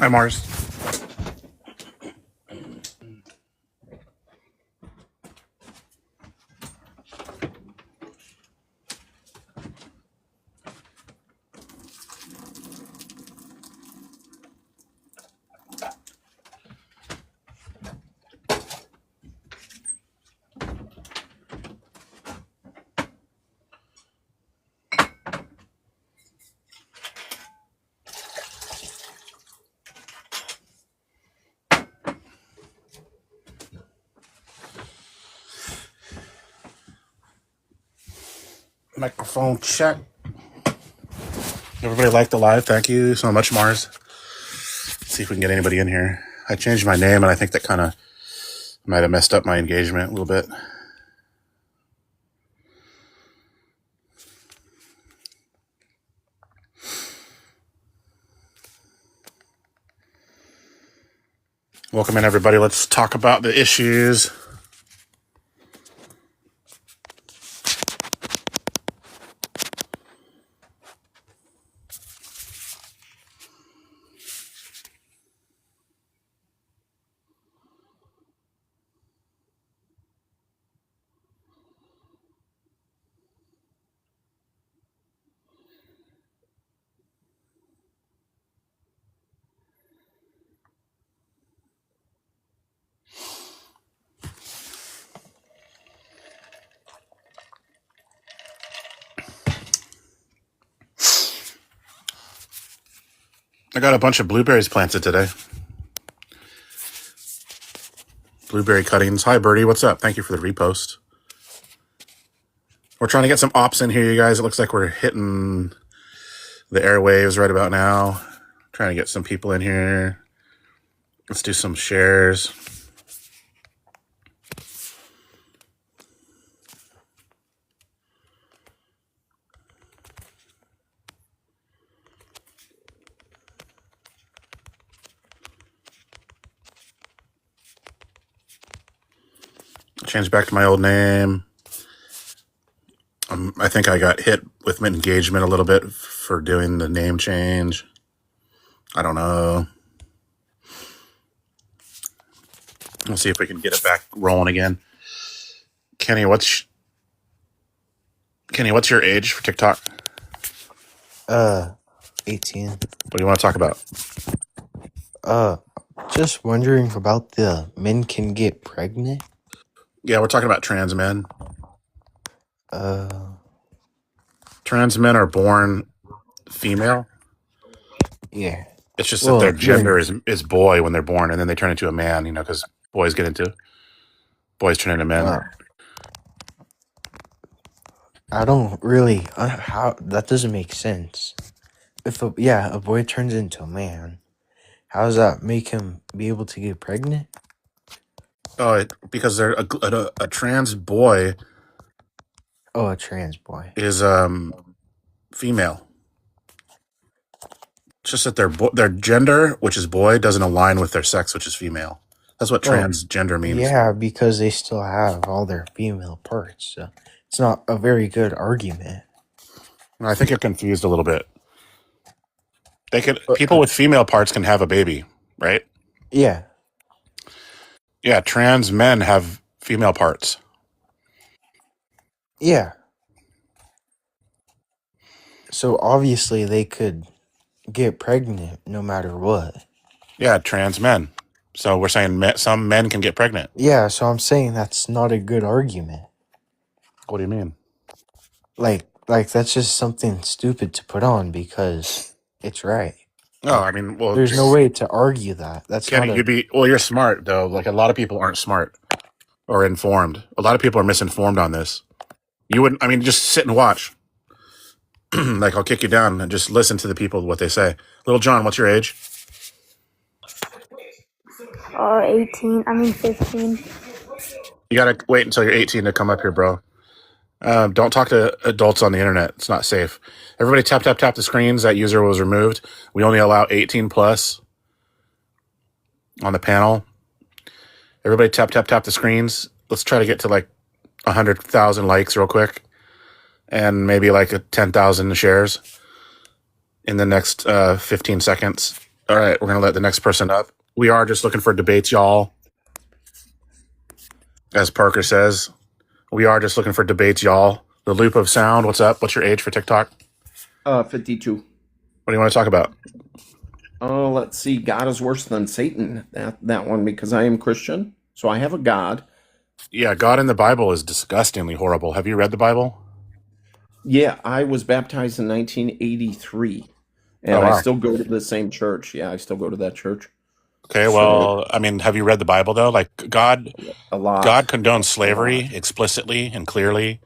Hi, Mars. Microphone check. Everybody like the live. Thank you so much, Mars. Let's see if we can get anybody in here. I changed my name, and I think that kind of might have messed up my engagement a little bit. Welcome in, everybody. Let's talk about the issues. I got a bunch of blueberries planted today. Blueberry cuttings. Hi, Birdie. What's up? Thank you for the repost. We're trying to get some ops in here, you guys. It looks like we're hitting the airwaves right about now. Trying to get some people in here. Let's do some shares. Change back to my old name. I think I got hit with engagement a little bit for doing the name change. I don't know. We'll see if we can get it back rolling again. Kenny, what's your age for TikTok? 18. What do you want to talk about? Just wondering about the men can get pregnant. Yeah, we're talking about trans men. Trans men are born female. Yeah. It's just that their gender is boy when they're born, and then they turn into a man, because boys turn into men. I don't really how that doesn't make sense. If a boy turns into a man, how does that make him be able to get pregnant? Oh, because they're a trans boy. Oh, a trans boy is female. It's just that their gender, which is boy, doesn't align with their sex, which is female. That's what transgender means. Yeah, because they still have all their female parts. So it's not a very good argument. I think you're confused a little bit. People with female parts can have a baby, right? Yeah. Yeah, trans men have female parts. Yeah. So obviously they could get pregnant no matter what. Yeah, trans men. So we're saying some men can get pregnant. Yeah, so I'm saying that's not a good argument. What do you mean? Like that's just something stupid to put on because it's right. No, I mean, well, there's no way to argue that. That's Kenny, you're smart though. Like a lot of people aren't smart or informed. A lot of people are misinformed on this. You wouldn't. I mean, just sit and watch. Like I'll kick you down and just listen to the people what they say. Little John, what's your age? 18. I mean 15. You gotta wait until you're 18 to come up here, bro. Don't talk to adults on the internet. It's not safe. Everybody tap the screens. That user was removed. We only allow 18 plus on the panel. Everybody tap the screens. Let's try to get to like 100,000 likes real quick, and maybe like 10,000 shares in the next 15 seconds. All right, we're gonna let the next person up. We are just looking for debates, y'all. As Parker says, we are just looking for debates, y'all. The Loop of Sound. What's up? What's your age for TikTok? 52. What do you want to talk about? Oh, let's see. God is worse than Satan. That one, because I am Christian, so I have a God. Yeah, God in the Bible is disgustingly horrible. Have you read the Bible? Yeah, I was baptized in 1983, and Oh I wow. still go to the same church. Yeah, I still go to that church. Okay, So well, I mean, have you read the Bible though? Like God a lot, condones a lot. slavery explicitly and clearly.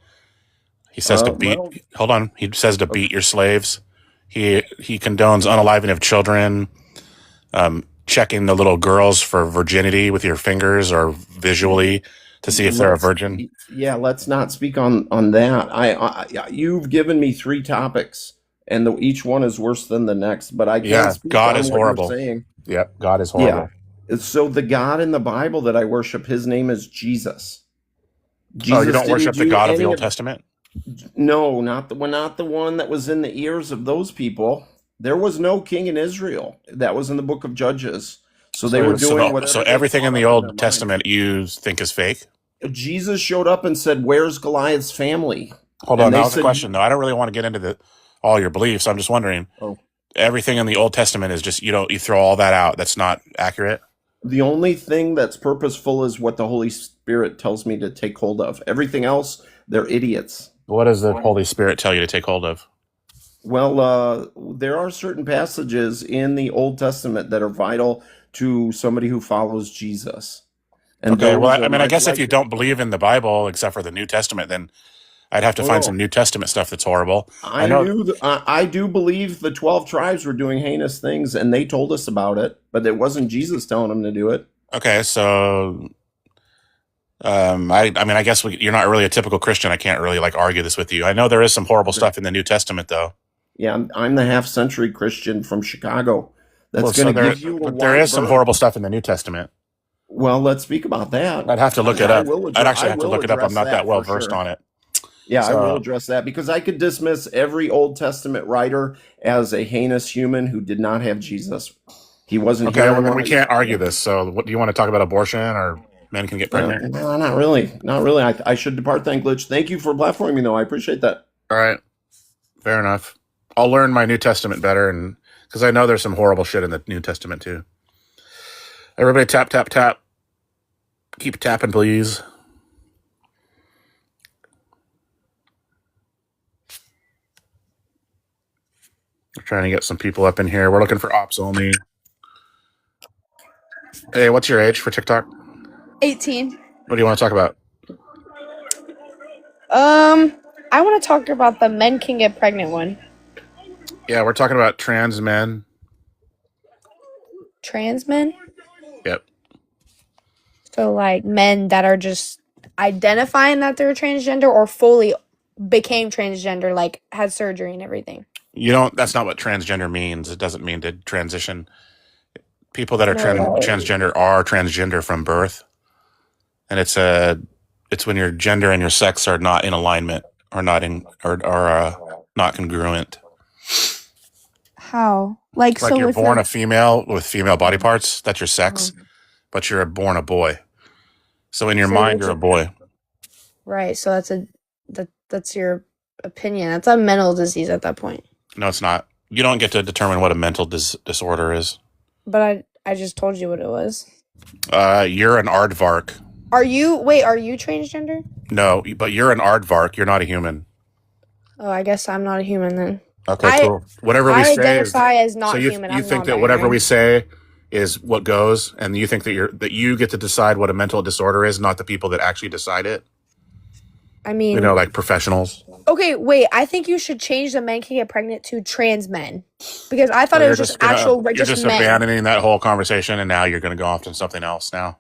He says to beat. Well, Hold on. He says to okay. beat your slaves. He condones unaliving of children, checking the little girls for virginity with your fingers or visually to see if they're a virgin. Let's not speak on that. You've given me 3 topics, and each one is worse than the next. But I can Yeah, speak God on is what you're horrible. saying. Yep, God is Yeah. horrible. So the God in the Bible that I worship, his name is Jesus. Oh, you Jesus don't didn't worship the do God of the any Old of Testament? no, not the one that was in the ears of those people. There was no king in Israel. That was in the book of Judges. So they were doing So whatever they everything in thought the up in their Old mind. Testament you think is fake? Jesus showed up and said, "Where's Goliath's family?" Hold on, And that they was the said, question though. I don't really want to get into all your beliefs. I'm just wondering. "Oh, Everything in the Old Testament is just you throw all that out. That's not accurate. the only thing that's purposeful is what the Holy Spirit tells me to take hold of. Everything else, they're idiots." What does the Holy Spirit tell you to take hold of? Well, there are certain passages in the Old Testament that are vital to somebody who follows Jesus. And Okay, those well, are I mean, I guess if you don't believe in the Bible except for the New Testament, then I'd have to oh find some no, New Testament stuff that's horrible. I know. I do believe the 12 tribes were doing heinous things and they told us about it, but it wasn't Jesus telling them to do it. Okay, so I mean, I guess you're not really a typical Christian. I can't really like argue this with you. I know there is some horrible stuff in the New Testament, though. Yeah, I'm the half century Christian from Chicago. That's going to give you a but there wide is some berth. horrible stuff in the New Testament. Well, let's speak about that. I'd have to look it up. I'd I actually have to will look it up. I'm address not that that well for versed sure. on it. Yeah, I will So address that because I could dismiss every Old Testament writer as a heinous human who did not have Jesus. He wasn't okay, here. well then we can't argue this. So what do you want to talk about? Abortion or men can get pregnant? No, not really. Not really. I should depart. Thank Glitch. Thank you for platforming me, though. I appreciate that. All right, fair enough. I'll learn my New Testament better, and because I know there's some horrible shit in the New Testament too. Everybody, tap tap tap. Keep tapping, please. We're trying to get some people up in here. We're looking for ops only. Hey, what's your age for TikTok? 18. What do you want to talk about? I want to talk about the men can get pregnant one. Yeah, we're talking about trans men. Trans men? Yep. So, like, men that are just identifying that they're transgender or fully became transgender, like, had surgery and everything. That's not what transgender means. It doesn't mean to transition. People that are No. transgender are transgender from birth. And it's when your gender and your sex are not in alignment or not not congruent. How? Like, Like so you're if born a female with female body parts, that's your sex, Oh. but you're born a boy. So in your So mind, you're a boy. Right, so that's your opinion. That's a mental disease at that point. No, it's not. You don't get to determine what a mental disorder is. But I just told you what it was. You're an aardvark. Are you transgender? No, but you're an aardvark. You're not a human. Oh, I guess I'm not a human then. Okay, cool. Whatever we I say identify as not so you, human. You I'm think not that whatever binary. we say is what goes, and you think that you get to decide what a mental disorder is, not the people that actually decide it. I mean, like professionals. Okay, wait. I think you should change the men can get pregnant to trans men because I thought it was just actual You're just men. abandoning that whole conversation, and now you're going to go off to something else now.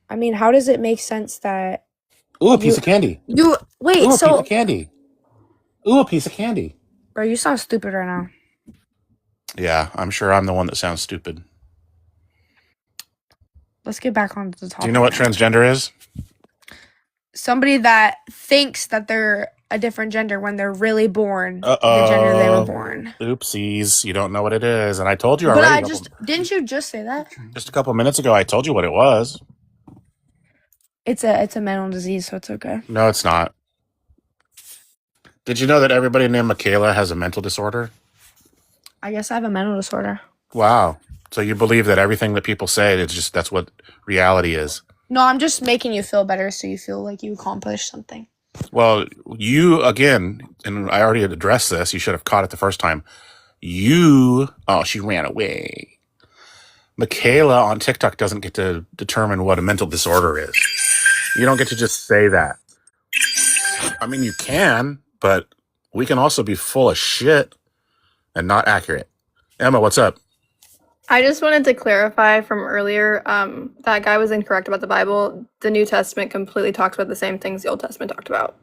I mean, how does it make sense that? Ooh, a piece of candy. You wait. Ooh, a So, piece of candy. Ooh, a piece of candy. bro, you sound stupid right now. Yeah, I'm sure I'm the one that sounds stupid. Let's get back onto the topic. Do you know what transgender is? Somebody that thinks that they're a different gender when they're really born Uh the gender they were oh. born. Oopsies. You don't know what it is. And I told you But already. didn't you just say that? Just a couple minutes ago, I told you what it was. It's a mental disease, so it's okay. No, it's not. Did you know that everybody named Michaela has a mental disorder? I guess I have a mental disorder. Wow. So you believe that everything that people say, that's what reality is. No, I'm just making you feel better so you feel like you accomplished something. Well, you, again, and I already addressed this, you should have caught it the first time. She ran away. Michaela on TikTok doesn't get to determine what a mental disorder is. You don't get to just say that. I mean, you can, but we can also be full of shit and not accurate. Emma, what's up? I just wanted to clarify from earlier, that guy was incorrect about the Bible. The New Testament completely talks about the same things the Old Testament talked about.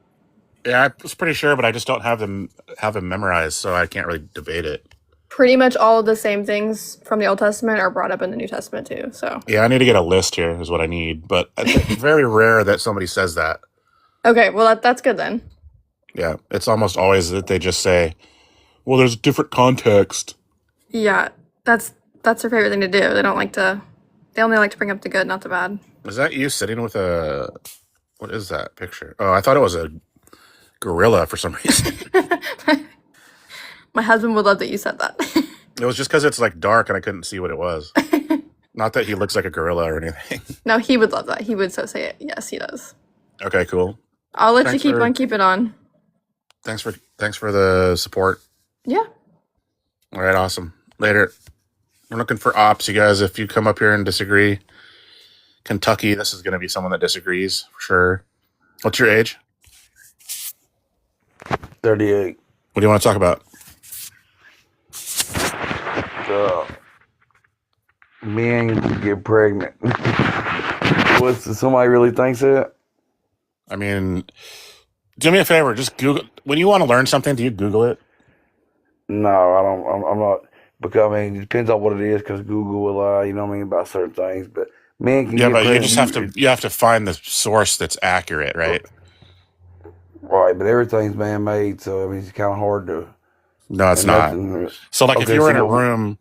Yeah, I was pretty sure, but I just don't have them memorized, so I can't really debate it. Pretty much all of the same things from the Old Testament are brought up in the New Testament too. So Yeah, I need to get a list here is what I need, but it's very rare that somebody says that. okay, well that's good then. Yeah, it's almost always that they just say, well, there's a different context. Yeah, that's their favorite thing to do. They only like to bring up the good, not the bad. Is that you sitting with what is that picture? Oh, I thought it was a gorilla for some reason. My husband would love that you said that. It was just because it's like dark and I couldn't see what it was. Not that he looks like a gorilla or anything. No, he would love that. He would so say it. Yes, he does. Okay, cool. I'll let Thanks you for- keep it on. Thanks for the support. Yeah. All right, awesome. Later. We're looking for ops, you guys. If you come up here and disagree, Kentucky, this is going to be someone that disagrees for sure. What's your age? 38. What do you want to talk about? Men get pregnant. Somebody really thinks that? I mean, do me a favor. Just Google. When you want to learn something, do you Google it? No, I don't. I'm not. Because I mean, it depends on what it is. Because Google will lie, you know what I mean, about certain things. But men can Yeah, get but pregnant. you have to find the source that's accurate, right? Right, but everything's man-made, so I mean, it's kind of hard to. No, it's and not. nothing- So, like, if Okay, you were so in a what- room,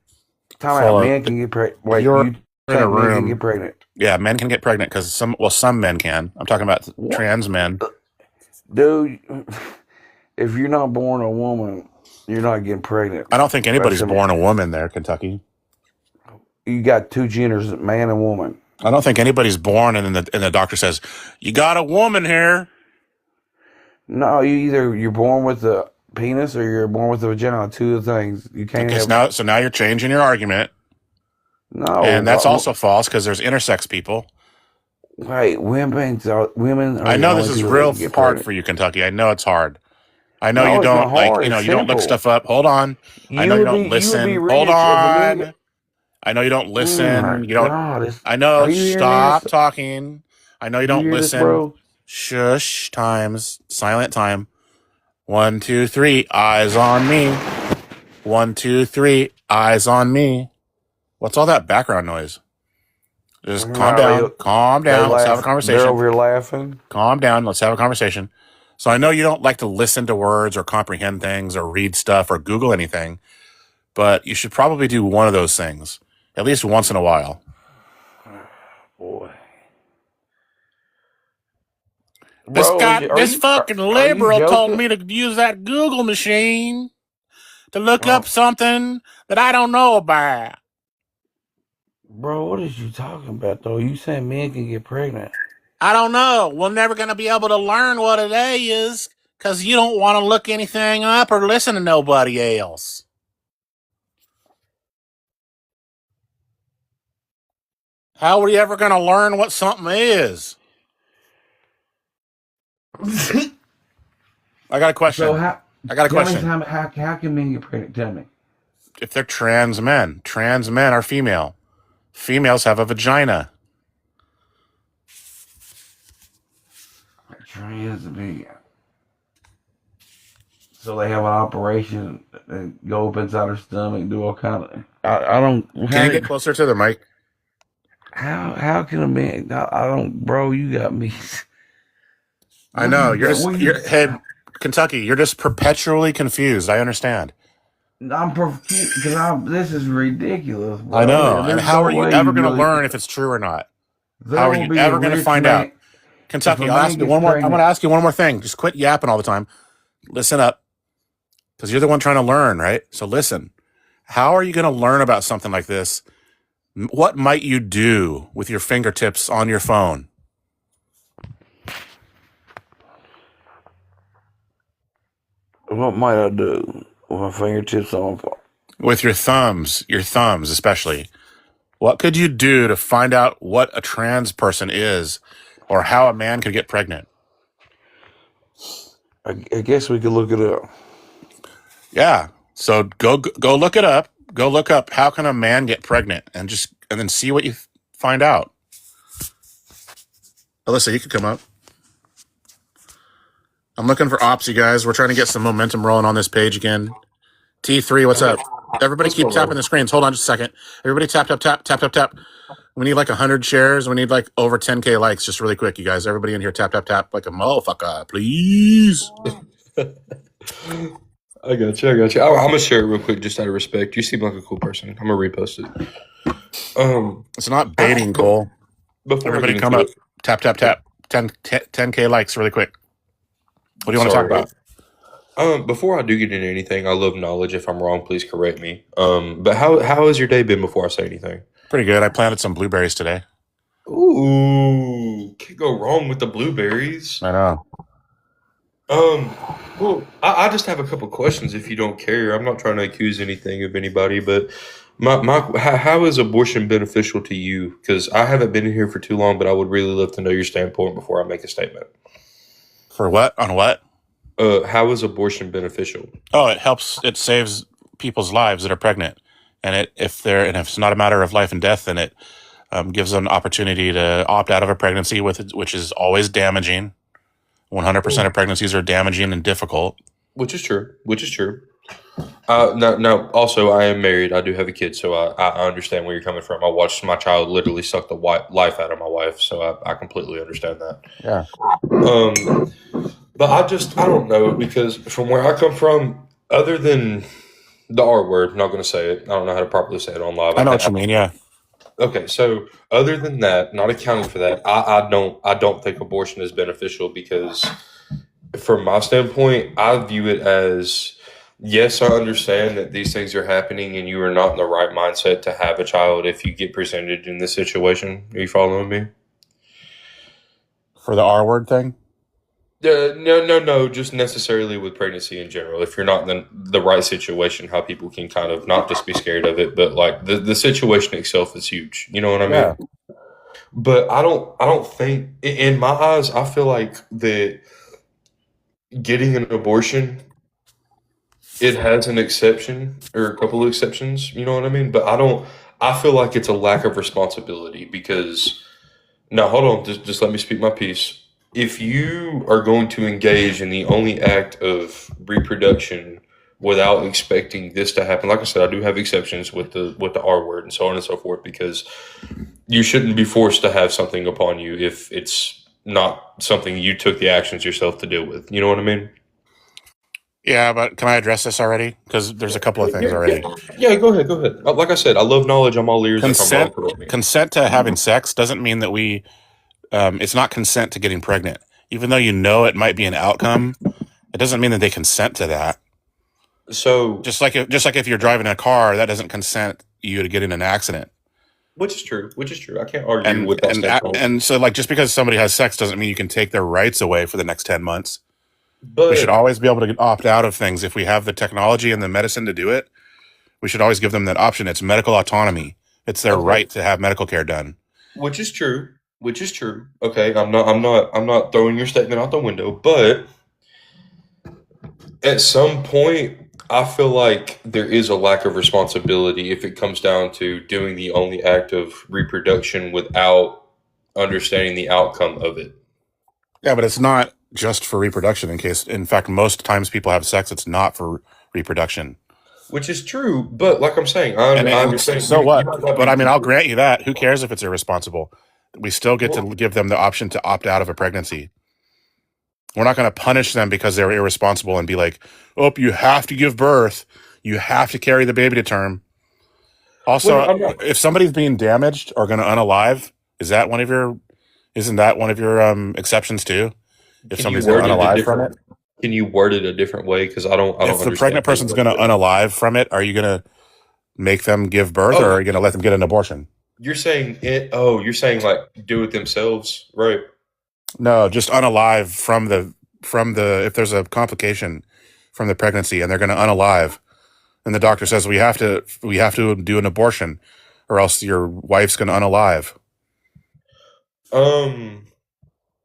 Time full out. of- Men can get pregnant. Wait, you're you in a think men can room. get pregnant? Yeah, men can get pregnant because some men can. I'm talking about trans men. Dude, if you're not born a woman, you're not getting pregnant. I don't think anybody's That's- born a woman there, Kentucky. You got two genders, man and woman. I don't think anybody's born and the doctor says, you got a woman here. No, you're born with a penis or you're born with a vagina. Two of the things. You can't Okay, have. so now you're changing your argument. No, And that's also false because there's intersex people. Wait, women are. I know the this only is people real that can get hard pregnant. for you, Kentucky. I know it's hard. I know No, you it's don't not hard. you It's don't look simple. stuff up. Hold on. I know you don't listen. Hold on. I know you don't listen. You don't. I know. Are you hearing Stop this? talking. I know you don't listen. bro? Shush times. Silent time. 1, 2, 3. Eyes on me. 1, 2, 3. Eyes on me. What's all that background noise? Just calm down. Calm down. Let's have a conversation. They're over here laughing. Calm down. Let's have a conversation. So I know you don't like to listen to words or comprehend things or read stuff or Google anything, but you should probably do one of those things at least once in a while. Boy. This Bro, guy, are this you- fucking are you liberal told joking? me to use that Google machine to look up something that I don't know about. Bro, what is you talking about, though? You saying men can get pregnant? I don't know. We're never going to be able to learn what it is because you don't want to look anything up or listen to nobody else. How are you ever going to learn what something is? I got a question. So how? I got a Tell me question. how can men get pregnant? Tell me. If they're trans men are female. Females have a vagina. Trans men. So they have an operation and go up inside their stomach, do all kind of. I don't. Can you get closer to the mic? How can a man? I don't, bro. You got me. I know. What you- Hey, Kentucky, you're just perpetually confused. I understand. I'm confused because this is ridiculous, bro. I know. And There's how no are you way ever going to really. learn if it's true or not? There How are will you be ever a going to rich find man. out? Kentucky, If a I'll man ask you gets one more. I'm pregnant- going to ask you one more thing. Just quit yapping all the time. Listen up, because you're the one trying to learn, right? So listen. How are you going to learn about something like this? What might you do with your fingertips on your phone? What might I do with my fingertips on? With your thumbs especially. What could you do to find out what a trans person is or how a man could get pregnant? I guess we could look it up. Yeah. So go look it up. Go look up how can a man get pregnant and then see what you find out. Alyssa, you could come up. I'm looking for ops, you guys. We're trying to get some momentum rolling on this page again. T3, what's up? Everybody keep tapping the screens. Hold on just a second. Everybody tap. We need like 100 shares. We need like over 10K likes just really quick, you guys. Everybody in here tap like a motherfucker, please. I got you. I'm gonna share it real quick, just out of respect. You seem like a cool person. I'm gonna repost it. It's not baiting, Cole. Before I Everybody get come into up. Tap. 10K likes really quick. What do you want to talk Sorry. about? Before I do get into anything, I love knowledge. If I'm wrong, please correct me. But how has your day been before I say anything? Pretty good. I planted some blueberries today. Ooh, can't go wrong with the blueberries. I know. Well, I just have a couple questions if you don't care. I'm not trying to accuse anything of anybody, but how is abortion beneficial to you? Because I haven't been in here for too long, but I would really love to know your standpoint before I make a statement. For what? On what? How is abortion beneficial? Oh, it saves people's lives that are pregnant. And if it's not a matter of life and death, then it gives them an opportunity to opt out of a pregnancy which is always damaging. 100% of pregnancies are damaging and difficult. Which is true. Now, also, I am married. I do have a kid, so I understand where you're coming from. I watched my child literally suck the life out of my wife, so I completely understand that. Yeah. But I don't know, because from where I come from, other than the R word, I'm not going to say it. I don't know how to properly say it on live. I know what you mean, yeah. Okay, so other than that, not accounting for that, I don't think abortion is beneficial, because from my standpoint, I view it as, yes, I understand that these things are happening and you are not in the right mindset to have a child if you get presented in this situation. Are you following me? For the R word thing? No, just necessarily with pregnancy in general. If you're not in the right situation, how people can kind of not just be scared of it, but like the situation itself is huge. You know what I mean? Yeah. But I don't think, in my eyes, I feel like that getting an abortion, it has an exception or a couple of exceptions. You know what I mean? But I feel like it's a lack of responsibility, because, now hold on, just let me speak my piece. If you are going to engage in the only act of reproduction without expecting this to happen, like I said, I do have exceptions with the R word and so on and so forth, because you shouldn't be forced to have something upon you if it's not something you took the actions yourself to deal with. You know what I mean? Yeah, but can I address this already? Because there's a couple of things already. Yeah, go ahead. Like I said, I love knowledge. I'm all ears. If I'm wrong, correct me. Consent to having sex doesn't mean that it's not consent to getting pregnant. Even though you know it might be an outcome, it doesn't mean that they consent to that. So Just like if you're driving a car, that doesn't consent you to get in an accident. which is true. I can't argue with that standpoint. And so, like, just because somebody has sex doesn't mean you can take their rights away for the next 10 months. But We should always be able to opt out of things if we have the technology and the medicine to do it. We should always give them that option. It's medical autonomy. It's their Okay. right to have medical care done. which is true. Okay, I'm not throwing your statement out the window, but at some point, I feel like there is a lack of responsibility if it comes down to doing the only act of reproduction without understanding the outcome of it. Yeah, but it's not just for reproduction. In fact, most times people have sex, it's not for reproduction. Which is true, but like I'm saying, I And understand. so You what? might not But be- I mean, I'll grant you that. Who cares if it's irresponsible? We still get to give them the option to opt out of a pregnancy. We're not going to punish them because they're irresponsible and be like, oh, you have to give birth. You have to carry the baby to term. Also, Well, I'm not. if somebody's being damaged or going to unalive, isn't that one of your exceptions too? If Can you somebody's going word to it a unalive from it? different? Can you word it a different way? Because I don't If the understand pregnant how you person's word going to it. unalive from it, are you going to make them give birth or Oh, are you going to let them get an abortion? you're saying it. Oh, you're saying like do it themselves, right? No, just unalive from the if there's a complication from the pregnancy and they're going to unalive and the doctor says we have to do an abortion or else your wife's going to unalive. Um,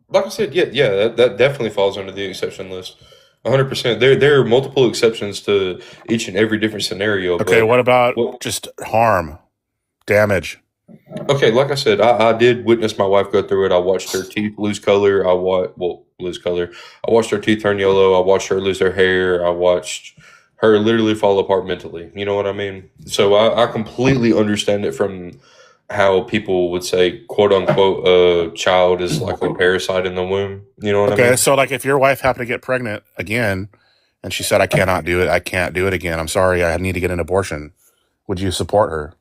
like I said, yeah, that definitely falls under the exception list. 100%. There are multiple exceptions to each and every different scenario, Okay, but what about well, just harm, damage? okay, like I said, I did witness my wife go through it. I watched her teeth lose color. Lose color. I watched her teeth turn yellow. I watched her lose her hair. I watched her literally fall apart mentally. You know what I mean? So I completely understand it from how people would say, quote unquote, a child is like a parasite in the womb. You know what I Okay, mean? so like if your wife happened to get pregnant again and she said I cannot do it, I can't do it again. I'm sorry, I need to get an abortion. Would you support her?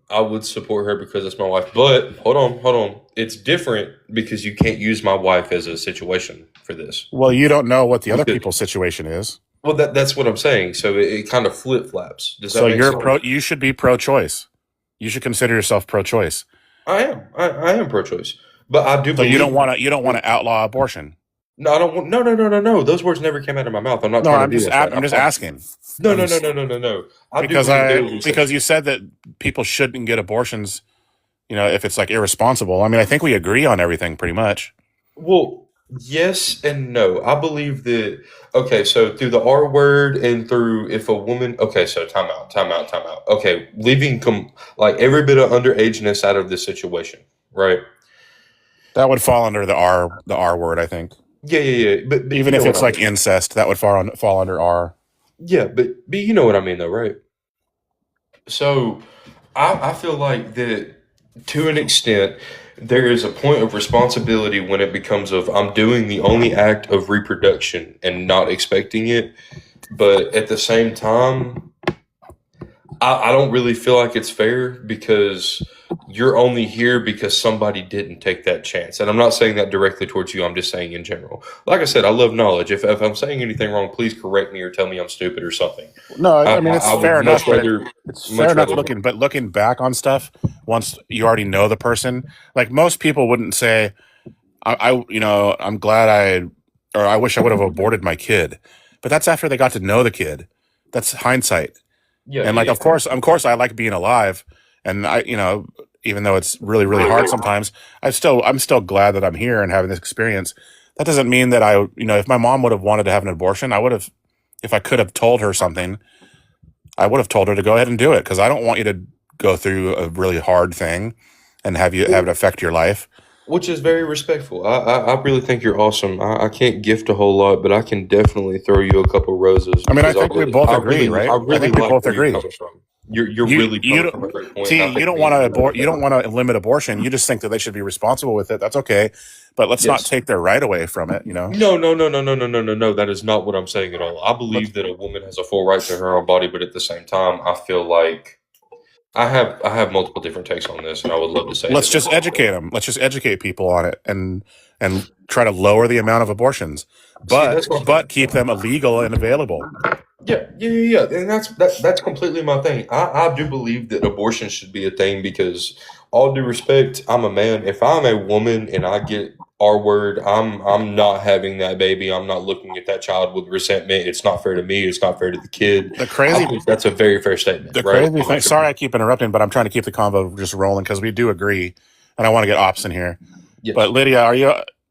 I would support her because it's my wife. But hold on. It's different because you can't use my wife as a situation for this. Well, you don't know what the other Because people's situation is. well, that's what I'm saying. So it kind of flip flaps. Does that So make sense? you should be pro-choice. You should consider yourself pro-choice. I am. I am pro-choice, but I do So believe. you don't want to outlaw abortion. No, I don't want. No. Those words never came out of my mouth. I'm not No, trying to do that. I'm I just promise. asking. No, I'm no, no, just, no, no, no, no. I do because believe there is because you exceptions. said that people shouldn't get abortions, if it's like irresponsible. I mean, I think we agree on everything pretty much. Well, yes and no. I believe that. Okay, so through the R word and through if a woman. Okay, so time out, time out, time out. Okay, leaving like every bit of underageness out of this situation, right? That would fall under the R word, I think. Yeah. But you Even know if what it's I like mean. incest, that would fall under R. Yeah, but you know what I mean though, right? So I feel like that to an extent there is a point of responsibility when it becomes of I'm doing the only act of reproduction and not expecting it, but at the same time I don't really feel like it's fair because you're only here because somebody didn't take that chance. And I'm not saying that directly towards you. I'm just saying in general. Like I said, I love knowledge. If I'm saying anything wrong, please correct me or tell me I'm stupid or something. No, I, I mean I, it's I would fair enough, but it's fair much enough rather. looking back on stuff once you already know the person. Like most people wouldn't say, I'm glad or I wish I would have aborted my kid, but that's after they got to know the kid. That's hindsight. Yeah, And yeah, like, yeah. of course, I like being alive, and even though it's really, really hard sometimes, I'm still glad that I'm here and having this experience. That doesn't mean that if my mom would have wanted to have an abortion, if I could have told her something, I would have told her to go ahead and do it because I don't want you to go through a really hard thing and have it affect your life. Which is very respectful. I really think you're awesome. I can't gift a whole lot, but I can definitely throw you a couple roses I mean, I because think we both agree, right? I I really think we like both where you're agree. coming from. You're You really you coming don't from a great point, and I see think me and you are really you don't want to limit abortion. You just think that they should be responsible with it. That's okay, but let's not yes. take their right away from it. No. That is not what I'm saying at all. I Let's believe that a woman has a full right to her own body, but at the same time, I feel like I have multiple different takes on this, and I would love to say let's that they're just all educate them. Let's just educate people on it and try to lower the amount of abortions, see that's what but keep them illegal and available. yeah, and that's completely my thing. I do believe that abortion should be a thing because, all due respect, I'm a man. If I'm a woman and I get R word, I'm not having that baby. I'm not looking at that child with resentment. It's not fair to me. It's not fair to the kid. The I crazy think that's a very fair statement, the right? crazy thing. Sorry, I keep interrupting, but I'm trying to keep the convo just rolling because we do agree, and I want to get ops in here. Yes. But Lydia,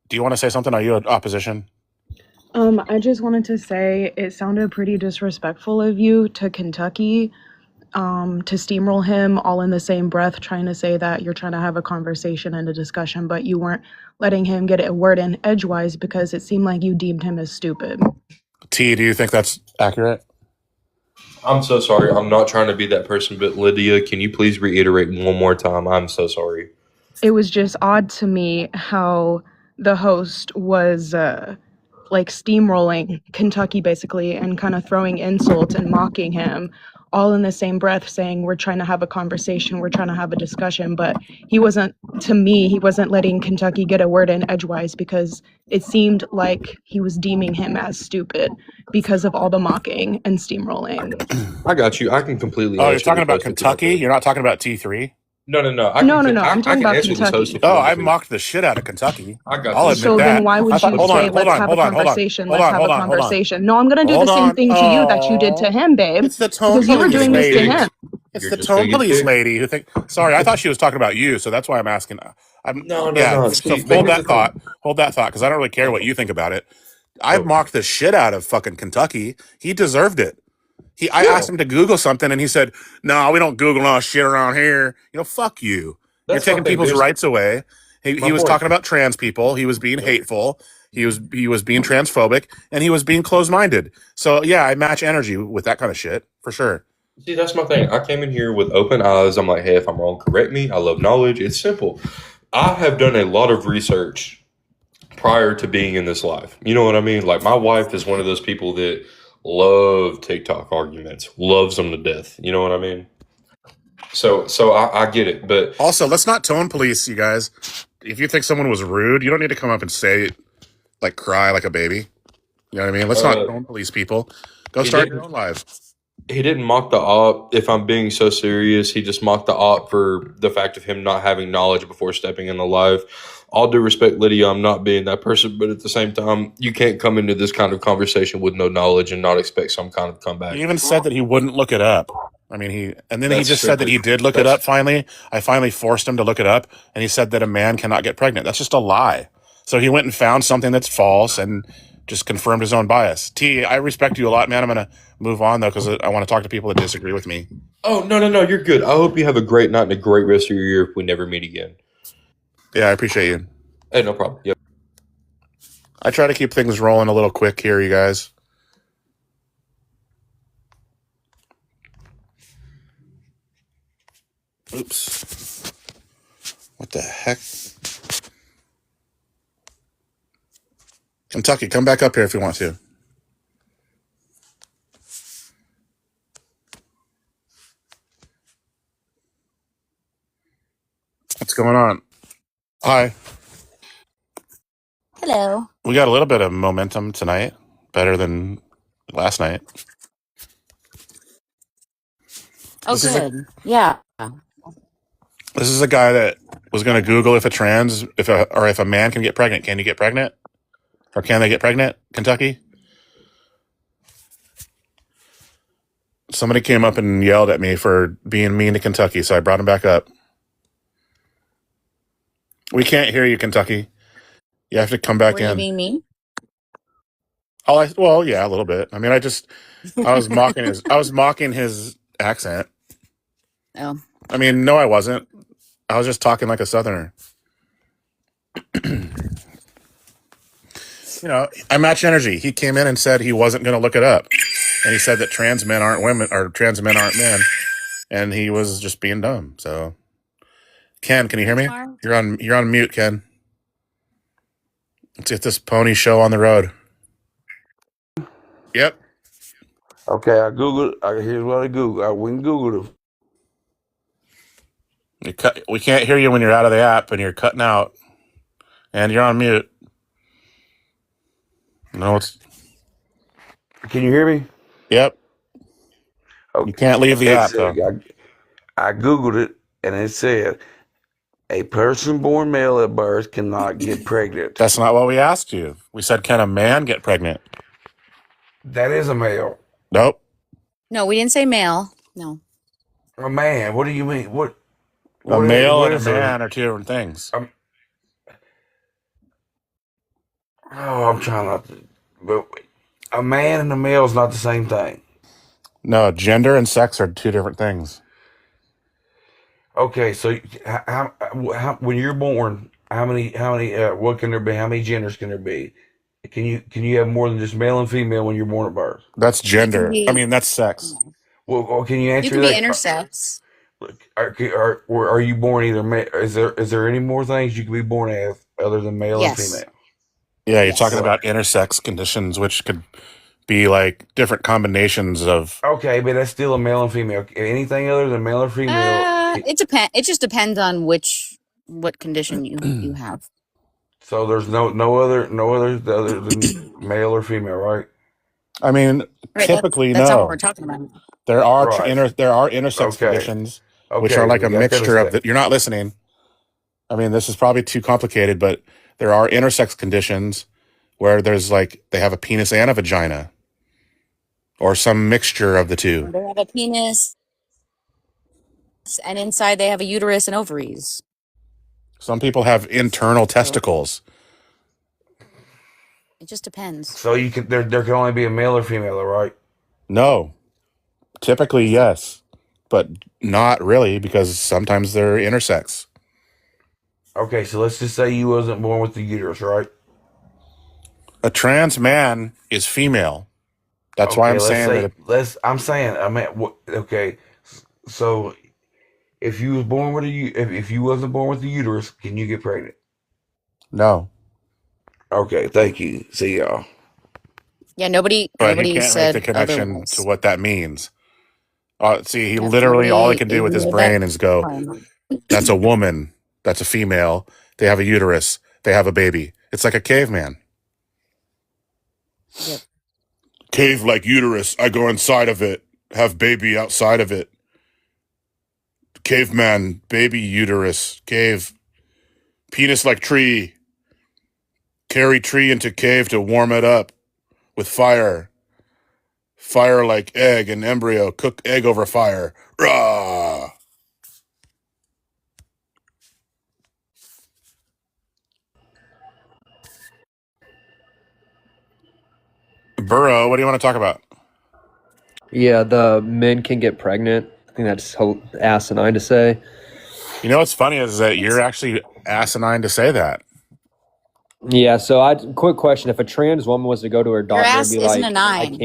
do you want to say something? Are you in opposition? I just wanted to say it sounded pretty disrespectful of you to Kentucky, to steamroll him all in the same breath, trying to say that you're trying to have a conversation and a discussion, but you weren't letting him get a word in edgewise because it seemed like you deemed him as stupid. T, do you think that's accurate? I'm so sorry. I'm not trying to be that person, but Lydia, can you please reiterate one more time? I'm so sorry. It was just odd to me how the host was like steamrolling Kentucky basically and kind of throwing insults and mocking him, all in the same breath, saying we're trying to have a conversation, we're trying to have a discussion. But he wasn't letting Kentucky get a word in edgewise, because it seemed like he was deeming him as stupid because of all the mocking and steamrolling. I got you. I can completely Oh, you're answer talking this about host if you want Kentucky? to. You're not talking about T3? No. No, I'm talking I can about answer this host Kentucky. if you Oh, want I me to. mocked the shit out of Kentucky. I got I'll this. admit So then that. why I would thought, you hold say, on, let's have a conversation, let's have a hold on. conversation? No, I'm going to do Hold the same on. thing to you that you did to Oh, him, babe, it's the tone because you were You're police doing this just to lady. being him. It's you're the just tone being a police dick. lady who think. Sorry, I thought she was talking about you, so that's why I'm asking. No. Yeah. So See, but hold here's that the thing. thought. Hold that thought, because I don't really care what you think about it. I Oh, mocked the shit out of fucking Kentucky. He deserved it. I yeah, asked him to Google something, and he said, "No, we don't Google no shit around here." Fuck you. You're that's my taking thing. people's There's rights away. my He was point. talking about trans people. He was being Yep. hateful. He was being transphobic, and he was being closed minded. So yeah, I match energy with that kind of shit for sure. See, that's my thing. I came in here with open eyes. I'm like, hey, if I'm wrong, correct me. I love knowledge. It's simple. I have done a lot of research prior to being in this live. You know what I mean? Like, my wife is one of those people that love TikTok arguments, loves them to death. You know what I mean? So I get it, but Also, let's not tone police, you guys. If you think someone was rude, you don't need to come up and say like cry like a baby. You know what I mean? Let's not tone police people. Go he start your didn't. own live. He didn't mock the op. If I'm being so serious, he just mocked the op for the fact of him not having knowledge before stepping in the live. All due respect, Lydia, I'm not being that person, but at the same time, you can't come into this kind of conversation with no knowledge and not expect some kind of comeback. He even said that he wouldn't look it up. I mean, he That's just said that he strictly did look it that's up finally. I finally forced him to look it up, and he said that a man cannot get pregnant. That's just a lie. So he went and found something that's false and just confirmed his own bias. T, I respect you a lot, man. I'm going to move on, though, because I want to talk to people that disagree with me. Oh, no, you're good. I hope you have a great night and a great rest of your year if we never meet again. Yeah, I appreciate you. Hey, no problem. Yep. I try to keep things rolling a little quick here, you guys. Oops. What the heck? Kentucky, come back up here if you want to. What's going on? Hi. Hello. We got a little bit of momentum tonight. Better than last night. Oh, This is a good. Yeah. this is a guy that was going to Google if a man can get pregnant. Can you get pregnant? Or can they get pregnant? Kentucky? Somebody came up and yelled at me for being mean to Kentucky, so I brought him back up. We can't hear you, Kentucky. You have to come back Were you in. being mean? Well, yeah, a little bit. I mean, I was mocking his accent. Oh. I mean, no, I wasn't. I was just talking like a Southerner. I match energy. He came in and said he wasn't going to look it up. And he said that trans men aren't women or trans men aren't men. And he was just being dumb. So, Ken, can you hear me? You're on mute, Ken. Let's get this pony show on the road. Yep. Okay, I Googled. Here's what I Googled. I went and Googled it. We can't hear you when you're out of the app and you're cutting out. And you're on mute. No, Can you hear me? Yep. Okay. You can't leave the app, though. I Googled it, and it said a person born male at birth cannot get pregnant. That's not what we asked you. We said, can a man get pregnant? That is a male. Nope. No, we didn't say male. No. A man. What do you mean? A male what and a is man are two different things. I'm trying not to. But a man and a male is not the same thing. No, gender and sex are two different things. Okay, so how when you're born, how many what can there be? How many genders can there be? Can you have more than just male and female when you're born at birth? That's gender. I mean, that's sex. Well, can you You answer can be that? intersex. Are you born either? Is there any more things you can be born as other than male Yes. and female? Yeah, you're talking Yes. about intersex conditions, which could be like different combinations of. Okay, but that's still a male and female. Anything other than male or female. It just depends on what condition you have. So there's no other than male or female, right? I mean, Right. typically That's not what we're no. talking about. There are Right. intersex Okay. conditions, which Okay, are like we a got that mixture of. established. You're not listening. I mean, this is probably too complicated, but there are intersex conditions where there's like they have a penis and a vagina, or some mixture of the two. They have a penis, and inside they have a uterus and ovaries. Some people have internal testicles. It just depends. So there can only be a male or female, right? No, typically yes, but not really because sometimes they're intersex. Okay, so let's just say you wasn't born with the uterus, right? A trans man is female. That's why I'm let's saying say that. I meant what? Okay, so if you was born with if you wasn't born with the uterus, can you get pregnant? No, Okay, thank you. See y'all. Yeah, nobody but he can't make the said connection to otherwise. what that means. See, he Yeah, literally all he nobody can do with his ignored brain that is go, time. "That's a woman. That's a female. They have a uterus. They have a baby." It's like a caveman. Yep. Cave like uterus. I go inside of it. Have baby outside of it. Caveman, baby uterus. Cave. Penis like tree. Carry tree into cave to warm it up with fire. Fire like egg and embryo. Cook egg over fire. Rah! Burrow, what do you want to talk about? Yeah, the men can get pregnant. I think that's asinine to say. You know what's funny is that you're actually asinine to say that. Yeah, so quick question: if a trans woman was to go to her Your doctor and ass be isn't like, a nine.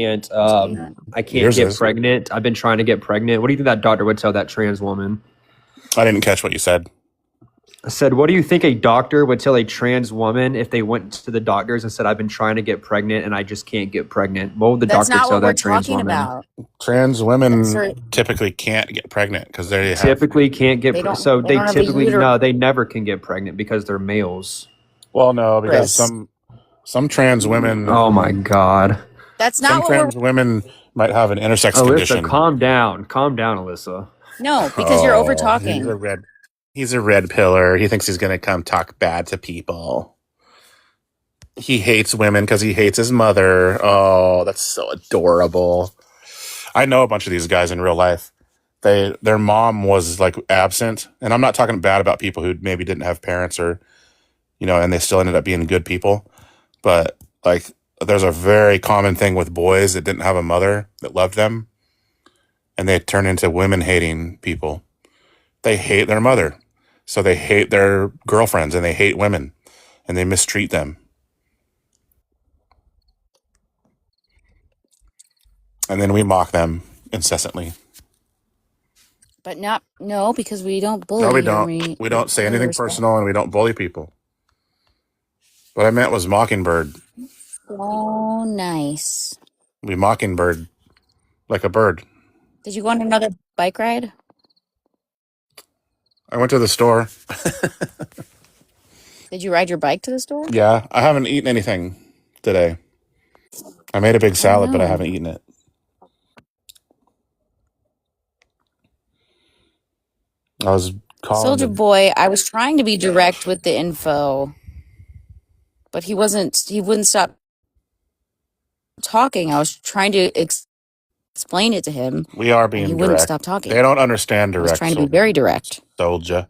I can't Yours get is. pregnant. I've been trying to get pregnant. What do you think that doctor would tell that trans woman? I didn't catch what you said. I said, what do you think a doctor would tell a trans woman if they went to the doctors and said, I've been trying to get pregnant and I just can't get pregnant? What would the That's doctor not tell what we're that trans talking woman? about. Trans women That's right. typically can't get pregnant because they have. Typically can't get They don't- so they they don't have a typically uterus. no, they never can get pregnant because they're males. Well, no, because Chris. some trans women. Oh my god. That's Some not what we're. trans women might have an intersex Alyssa, condition. calm down, Alyssa. No, because you're over He's a talking. red. He's a red pillar. He thinks he's gonna come talk bad to people. He hates women because he hates his mother. Oh, that's so adorable. I know a bunch of these guys in real life. Their mom was like absent, and I'm not talking bad about people who maybe didn't have parents or, and they still ended up being good people. But like, there's a very common thing with boys that didn't have a mother that loved them, and they turn into women hating people. They hate their mother, so they hate their girlfriends and they hate women, and they mistreat them. And then we mock them incessantly. But no, because we don't bully. No, we here. don't. We don't say really anything respect. personal, and we don't bully people. What I meant was mockingbird. Oh, nice. We mockingbird like a bird. Did you go on another bike ride? I went to the store. Did you ride your bike to the store? Yeah, I haven't eaten anything today. I made a big salad, but I no. haven't eaten it. I was calling. Soldier Boy, I was trying to be direct with the info, but he wasn't. He wouldn't stop talking. I was trying to explain it to him, We are and he being wouldn't direct. stop talking. They don't understand I was direct. trying to be very direct. Soldier.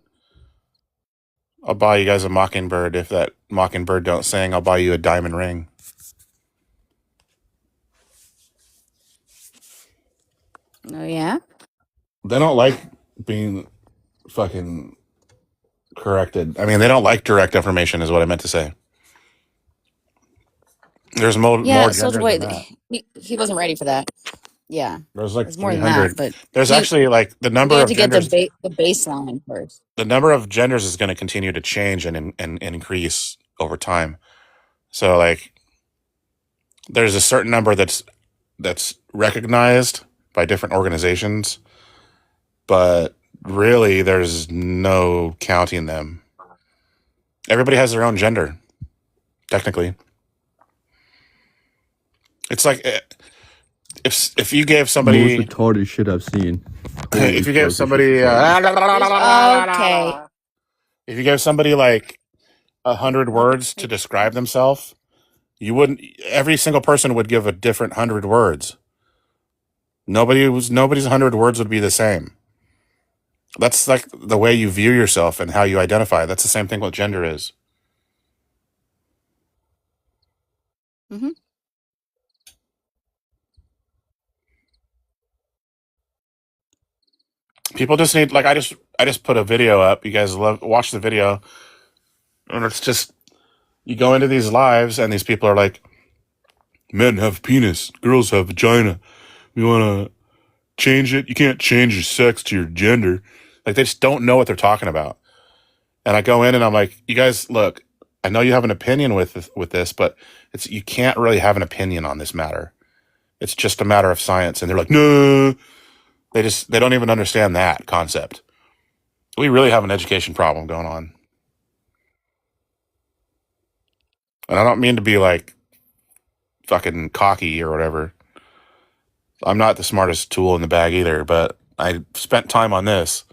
I'll buy you guys a mockingbird. If that mockingbird don't sing, I'll buy you a diamond ring. Oh yeah. They don't like being fucking corrected. I mean, they don't like direct information, is what I meant to say. There's more Yeah, gender Soldier than Boy. that. He wasn't ready for that. Yeah, There's like there's more than 300. that, but There's he actually like the number had of to get genders. the baseline first. The number of genders is going to continue to change and increase over time. So like, there's a certain number that's recognized by different organizations, but really there's no counting them. Everybody has their own gender, technically. It's like if you gave Most somebody retarded shit I've seen. if you gave Totally fucking somebody retarded. Okay. if you gave somebody like 100 words to describe themselves, you wouldn't. Every single person would give a different 100 words. Nobody's 100 words would be the same. That's like the way you view yourself and how you identify. That's the same thing what gender is. Hmm. People just need like I just put a video up. You guys watch the video, and it's just you go into these lives and these people are like, men have penis, girls have vagina. You want to change it? You can't change your sex to your gender. Like they just don't know what they're talking about. And I go in and I'm like, you guys, look, I know you have an opinion with this, but you can't really have an opinion on this matter. It's just a matter of science. And they're like, no, they don't even understand that concept. We really have an education problem going on. And I don't mean to be like fucking cocky or whatever. I'm not the smartest tool in the bag either, but I spent time on this.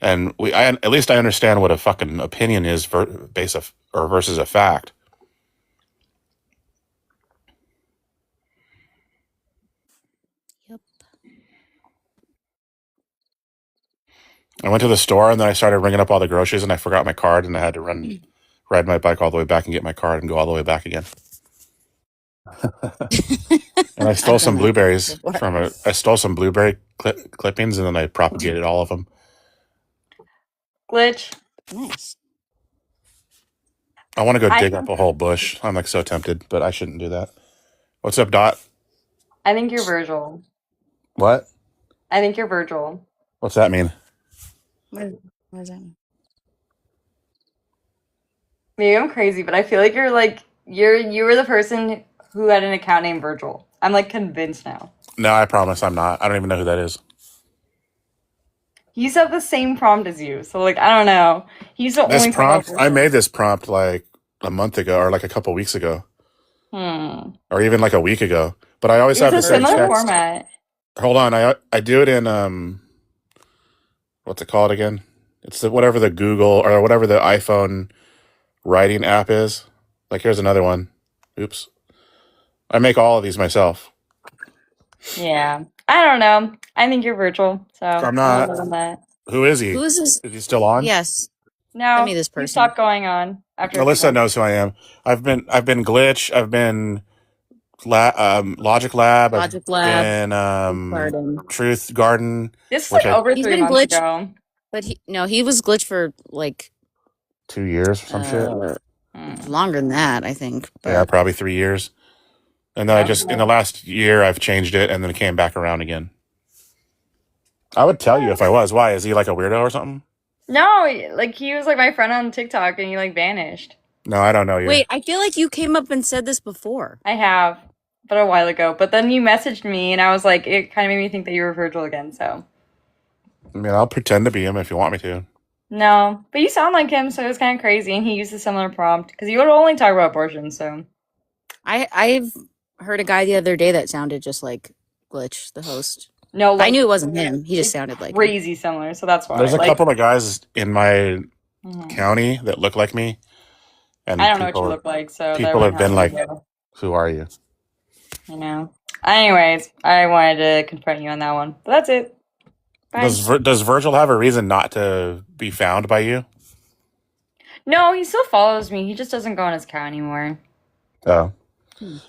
And at least I understand what a fucking opinion is versus a fact. Yep. I went to the store and then I started ringing up all the groceries and I forgot my card and I had to ride my bike all the way back and get my card and go all the way back again. And I stole I've some done that blueberries before. I stole some blueberry clippings and then I propagated all of them. Glitch. Nice. I want to go I dig up a whole bush. I'm like so tempted, but I shouldn't do that. What's up, Dot? I think you're Virgil. What? I think you're Virgil. What's that mean? What does that mean? Maybe I'm crazy, but I feel like you were the person who had an account named Virgil. I'm like convinced now. No, I promise I'm not. I don't even know who that is. He used to have the same prompt as you, so like I don't know. He's the This only prompt, person I made this prompt like a month ago or like a couple weeks ago or even like a week ago. But I always It's have a the same similar text. format. Hold on, I do it in what's it called again? It's whatever the Google or whatever the iPhone writing app is. Like here's another one. Oops. I make all of these myself. Yeah. I don't know. I think you're Virgil, so I'm I'm not. on that. Who is he? Who is this? Is he still on? Yes. No, Send me this you person. stopped going on after a few Alyssa months. knows who I am. I've been Glitch. I've been Logic Lab. I've Logic Lab. been Garden. Truth Garden. This is which like I over He's 3 been months glitch, ago. but he was glitch for like 2 years or some shit. longer than that, I think. Yeah, But probably 3 years. And then I just in Okay. the last year I've changed it and then it came back around again. I would tell you if I was. Why? Is he like a weirdo or something? No, like he was like my friend on TikTok and he like vanished. No, I don't know you. wait, I feel like you came up and said this before. I have, but a while ago. But then you messaged me and I was like, it kind of made me think that you were Virgil again. So I mean, I'll pretend to be him if you want me to. no, but you sound like him, so it was kind of crazy. And he used a similar prompt because you would only talk about abortion. So I've heard a guy the other day that sounded just like Glitch, the host. no, I like knew it wasn't him. He just sounded like him. crazy similar. So that's why. There's a Like, couple of guys in my mhm. county that look like me. And I don't know what you look like, so that people wouldn't have been help like, me, who are you? you know. Anyways, I wanted to confront you on that one, but that's it. Bye. Does Virgil have a reason not to be found by you? No, he still follows me. He just doesn't go on his account anymore. Oh.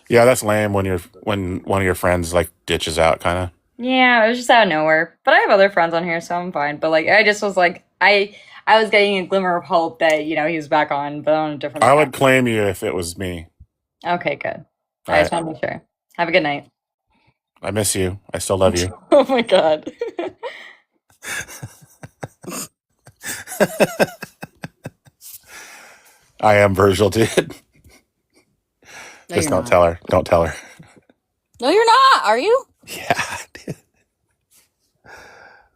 Yeah, that's lame when one of your friends like ditches out kind of. Yeah, it was just out of nowhere. But I have other friends on here, so I'm fine. But like, I just was like, I was getting a glimmer of hope that he was back on, but on a different. I would account. claim you if it was me. Okay, good. All I just right. want to make sure. Have a good night. I miss you. I still love you. Oh my god. I am Virgil, dude. No, Just you're don't not. tell her. Don't tell her. No, you're not. Are you? Yeah,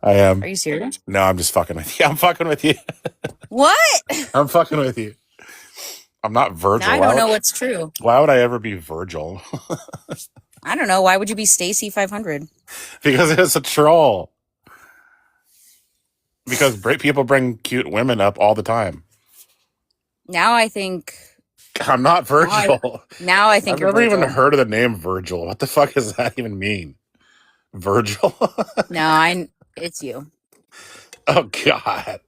I am. Are you serious? No, I'm just fucking with you. I'm fucking with you. What? I'm fucking with you. I'm not Now Virgil. I don't know what's true. Why would I ever be Virgil? I don't know. Why would you be Stacy 500? Because it's a troll. Because people bring cute women up all the time. Now I think. I'm not Virgil. Now I think I've you're never even Virgil. heard of the name Virgil. What the fuck does that even mean? Virgil? No, it's you. Oh God.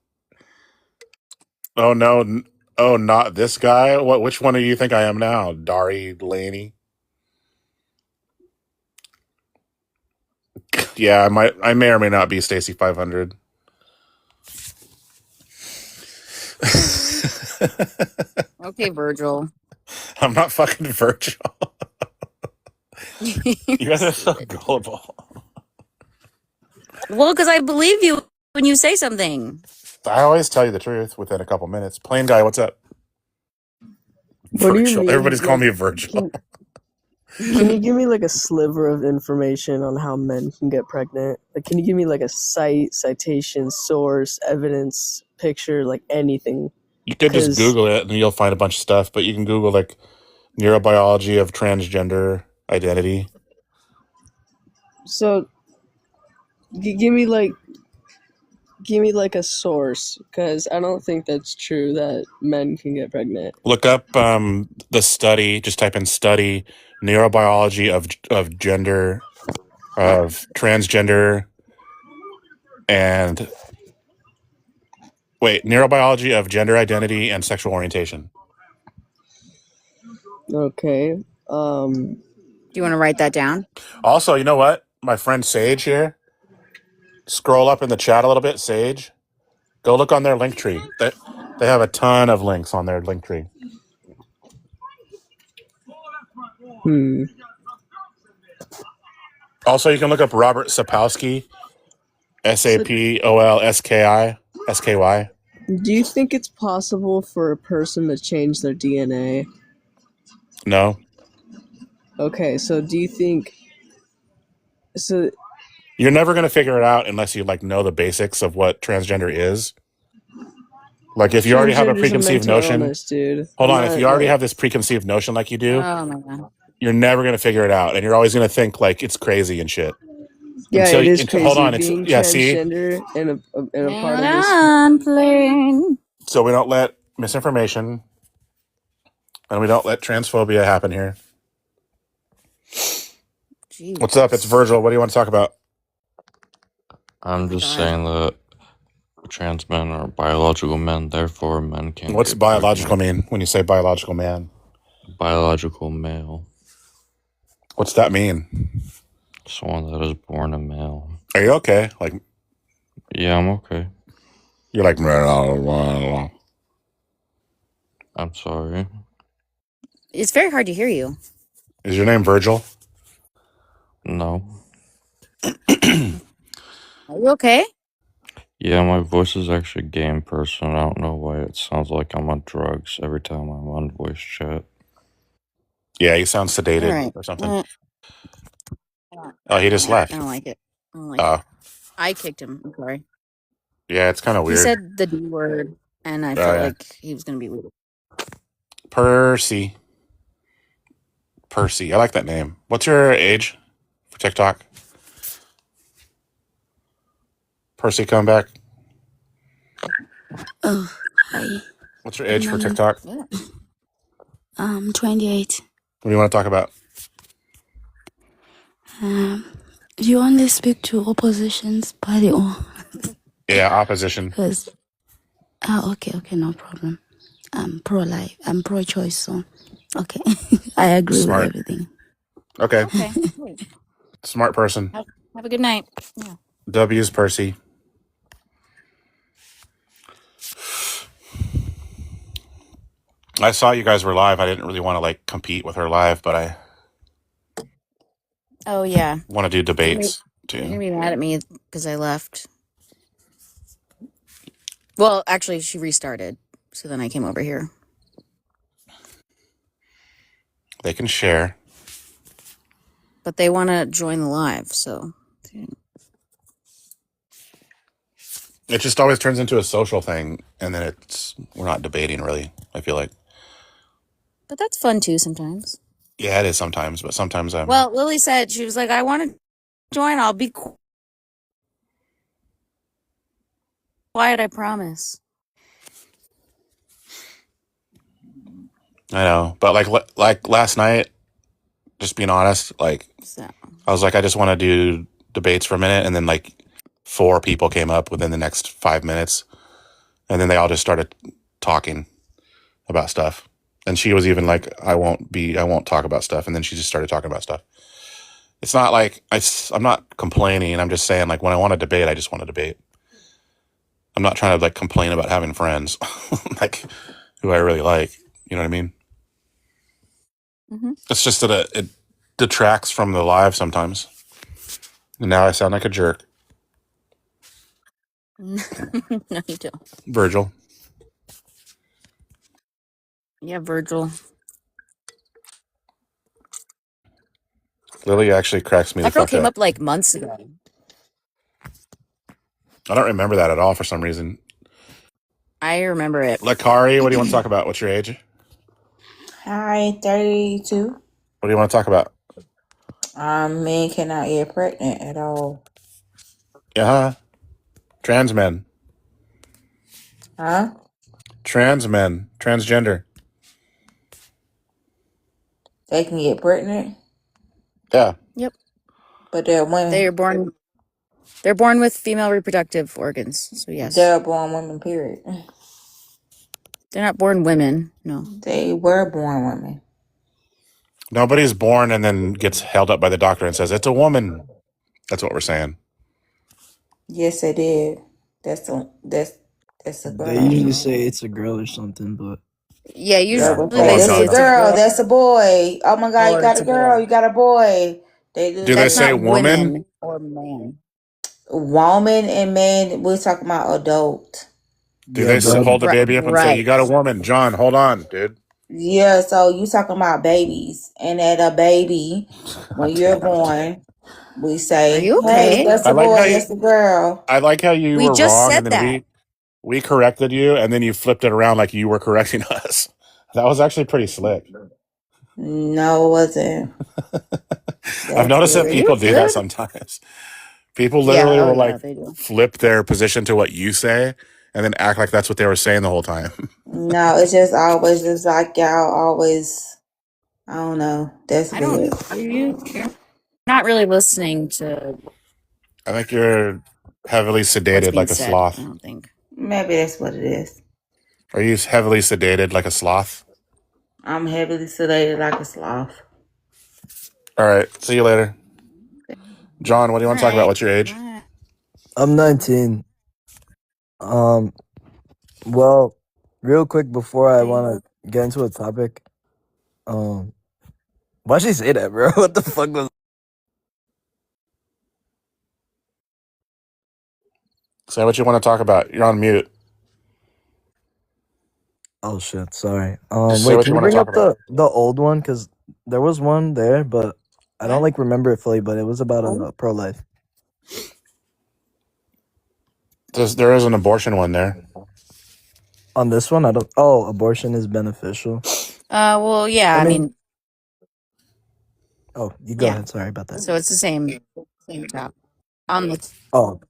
Oh no. Oh, not this guy. Which one do you think I am now? Dari Laney? Yeah, I may or may not be Stacy 500. Okay, Virgil. I'm not fucking Virgil. You guys are so gullible. Well, because I believe you when you say something. I always tell you the truth within a couple minutes. Plain guy, what's up? What do you Virgil. mean? Everybody's calling me Like, Virgil. can you give me like a sliver of information on how men can get pregnant? Like, can you give me like a citation, source, evidence, picture, like anything? You could just 'Cause Google it and you'll find a bunch of stuff, but you can Google like neurobiology of transgender identity. so give me like a source, because I don't think that's true that men can get pregnant. Look up the study. Just type in study neurobiology of gender of transgender and neurobiology of gender identity and sexual orientation. Okay. Do you want to write that down? Also, you know what? My friend Sage here. Scroll up in the chat a little bit, Sage. Go look on their link tree. They have a ton of links on their link tree. Also, you can look up Robert Sapolsky, SAPOLSKY. Do you think it's possible for a person to change their DNA? No. Okay, so do you think... So You're never going to figure it out unless you know the basics of what transgender is. Like if you already have a transgender's preconceived mental notion, illness, dude. hold I'm on. If not, you already like- have this preconceived notion like you do, Oh my god. you're never going to figure it out, and you're always going to think like it's crazy and shit. Yeah, it is crazy. Hold on. Being See. transgender and a part of this. I'm playing. So we don't let misinformation and we don't let transphobia happen here. Jeez. What's up? It's Virgil. What do you want to talk about? I'm just saying that trans men are biological men, therefore men can't. What's get biological pregnant. mean when you say biological man? Biological male. What's that mean? Someone that is born a male. Are you okay? Like, yeah, I'm okay. You're like, I'm sorry. It's very hard to hear you. Is your name Virgil? No. Are you okay? Yeah, my voice is actually gay in person. I don't know why it sounds like I'm on drugs every time I'm on voice chat. Yeah, you sound sedated All right. or something. Oh, he just left. I don't like it. I don't like it. Oh, I kicked him. I'm sorry. yeah, it's kind of He weird. said the D word, and I felt yeah. like he was going to be weird. Percy. I like that name. What's your age for TikTok? Percy, come back. Oh, hi. What's your age for TikTok? 28. What do you want to talk about? Do you only speak to oppositions party or? Yeah, opposition. Because, okay, no problem. I'm pro-life. I'm pro-choice, so okay, I agree Smart. with everything. Okay. Okay. Smart person. Have a good night. Yeah. W's Percy. I saw you guys were live. I didn't really want to compete with her live, but I Oh yeah. want to do debates You're too. gonna be mad at me because I left. Well, actually, she restarted, so then I came over here. They can share. but they want to join the live. So It just always turns into a social thing, and then we're not debating really. I feel like. but that's fun too sometimes. Yeah, it is sometimes, but sometimes I'm. Well, Lily said she was like, "I want to join. I'll be quiet. I promise." I know, but like last night, just being honest, like So I was like, I just want to do debates for a minute, and then like 4 people came up within the next 5 minutes, and then they all just started talking about stuff. And she was even like, I won't talk about stuff, and then she just started talking about stuff. It's not like I'm not complaining. I'm just saying, like, when I want to debate, I just want to debate. I'm not trying to like complain about having friends, like who I really like. You know what I mean? Mhm. It's just that it detracts from the live sometimes. And now I sound like a jerk, no, you don't. Virgil. Yeah, Virgil. Lily actually cracks me the That girl fuck came up. up like months ago. I don't remember that at all for some reason. I remember it. Lakari, what do you want to talk about? What's your age? Hi, 32. What do you want to talk about? Men cannot get pregnant at all. Yeah, trans men, Huh? trans men, transgender. They can get pregnant, Yeah, Yep. but they're women. They're born with female reproductive organs. So yes. They're born women, period. They're not born women. No. They were born women. nobody's born and then gets held up by the doctor and says it's a woman. That's what we're saying. Yes, they did. That's a girl. They usually say it's a girl or something, but Yeah, usually Girl, they that's say a it's a girl. girl. That's a boy. Oh my God, you Or got it's a a girl. boy. You got a boy. They do Do they that. That's say not woman? women or man. Woman and man. We're talking about adult. Do yeah, they but hold the baby up and say, Right. you got a woman? John, hold on, dude. Yeah, so you talking about babies, and at a baby, when God you're damn it. born, we Are say, you "Hey, okay? that's I a like boy, how that's a girl." you We were just wrong, and said then that. we corrected you, and then you flipped it around like you were correcting us. That was actually pretty slick. No, it wasn't. I've That's noticed that Are it. you people do that good? sometimes. People Yeah, literally oh will yeah, like they do. flip their position to what you say and then act like that's what they were saying the whole time. No, it's just always just like y'all always. I don't know. That's I don't weird. are you not really listening to I think you're heavily what's sedated being like a said, I sloth. don't think. Maybe that's what it is. Are you heavily sedated like a sloth? I'm heavily sedated like a sloth. All right. See you later. John, what do you want to talk about? Alright. What's your age? Bye. I'm 19. Well, real quick before I want to get into a topic, why'd she say that, bro? What the fuck was? Say what you want to talk about. You're on mute. Oh shit, sorry. Just say Wait, what you can you want to bring talk up about. the old one? Cause there was one there, but I don't What? like remember it fully. But it was about pro life. There is an abortion one there. On this one, I don't. Oh, abortion is beneficial. Well yeah, I mean Oh, you go yeah. ahead. Sorry about that. So it's the same top. On the Oh,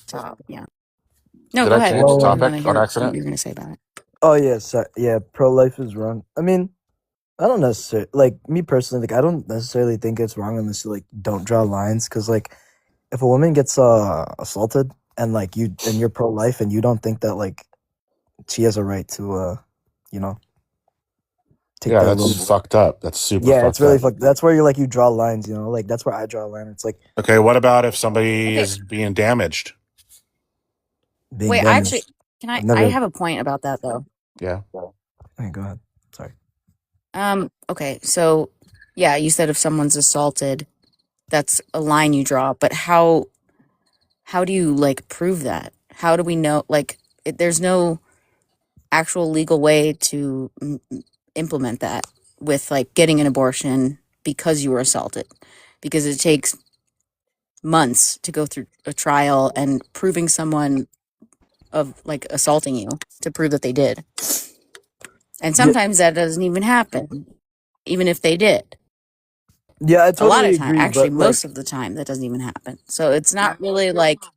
top, yeah. No, Did go I ahead. change the I well, want to topic on hear what accident? you're gonna say about it. oh yeah, yeah. Pro life is wrong. I mean, I don't necessarily like me personally. Like, I don't necessarily think it's wrong unless you like don't draw lines. Cause like, if a woman gets assaulted and like you're pro life and you don't think that like she has a right to you know take Yeah, that that's little. fucked up. That's super Yeah, it's fucked really up. fucked. That's where you draw lines. You know, like that's where I draw a line. It's like Okay, what about if somebody Okay. is being damaged? being Wait, I actually damaged. I have a point about that though. Yeah. Okay, go ahead. Sorry. Okay, so yeah, you said if someone's assaulted, that's a line you draw, but how do you like prove that? How do we know like there's no actual legal way to implement that. with like getting an abortion because you were assaulted, because it takes months to go through a trial and proving someone of like assaulting you to prove that they did. And Yeah, sometimes that doesn't even happen, even if they did. yeah, I A lot totally of time, agree, actually, but like, most of the time, that doesn't even happen. So it's not really like,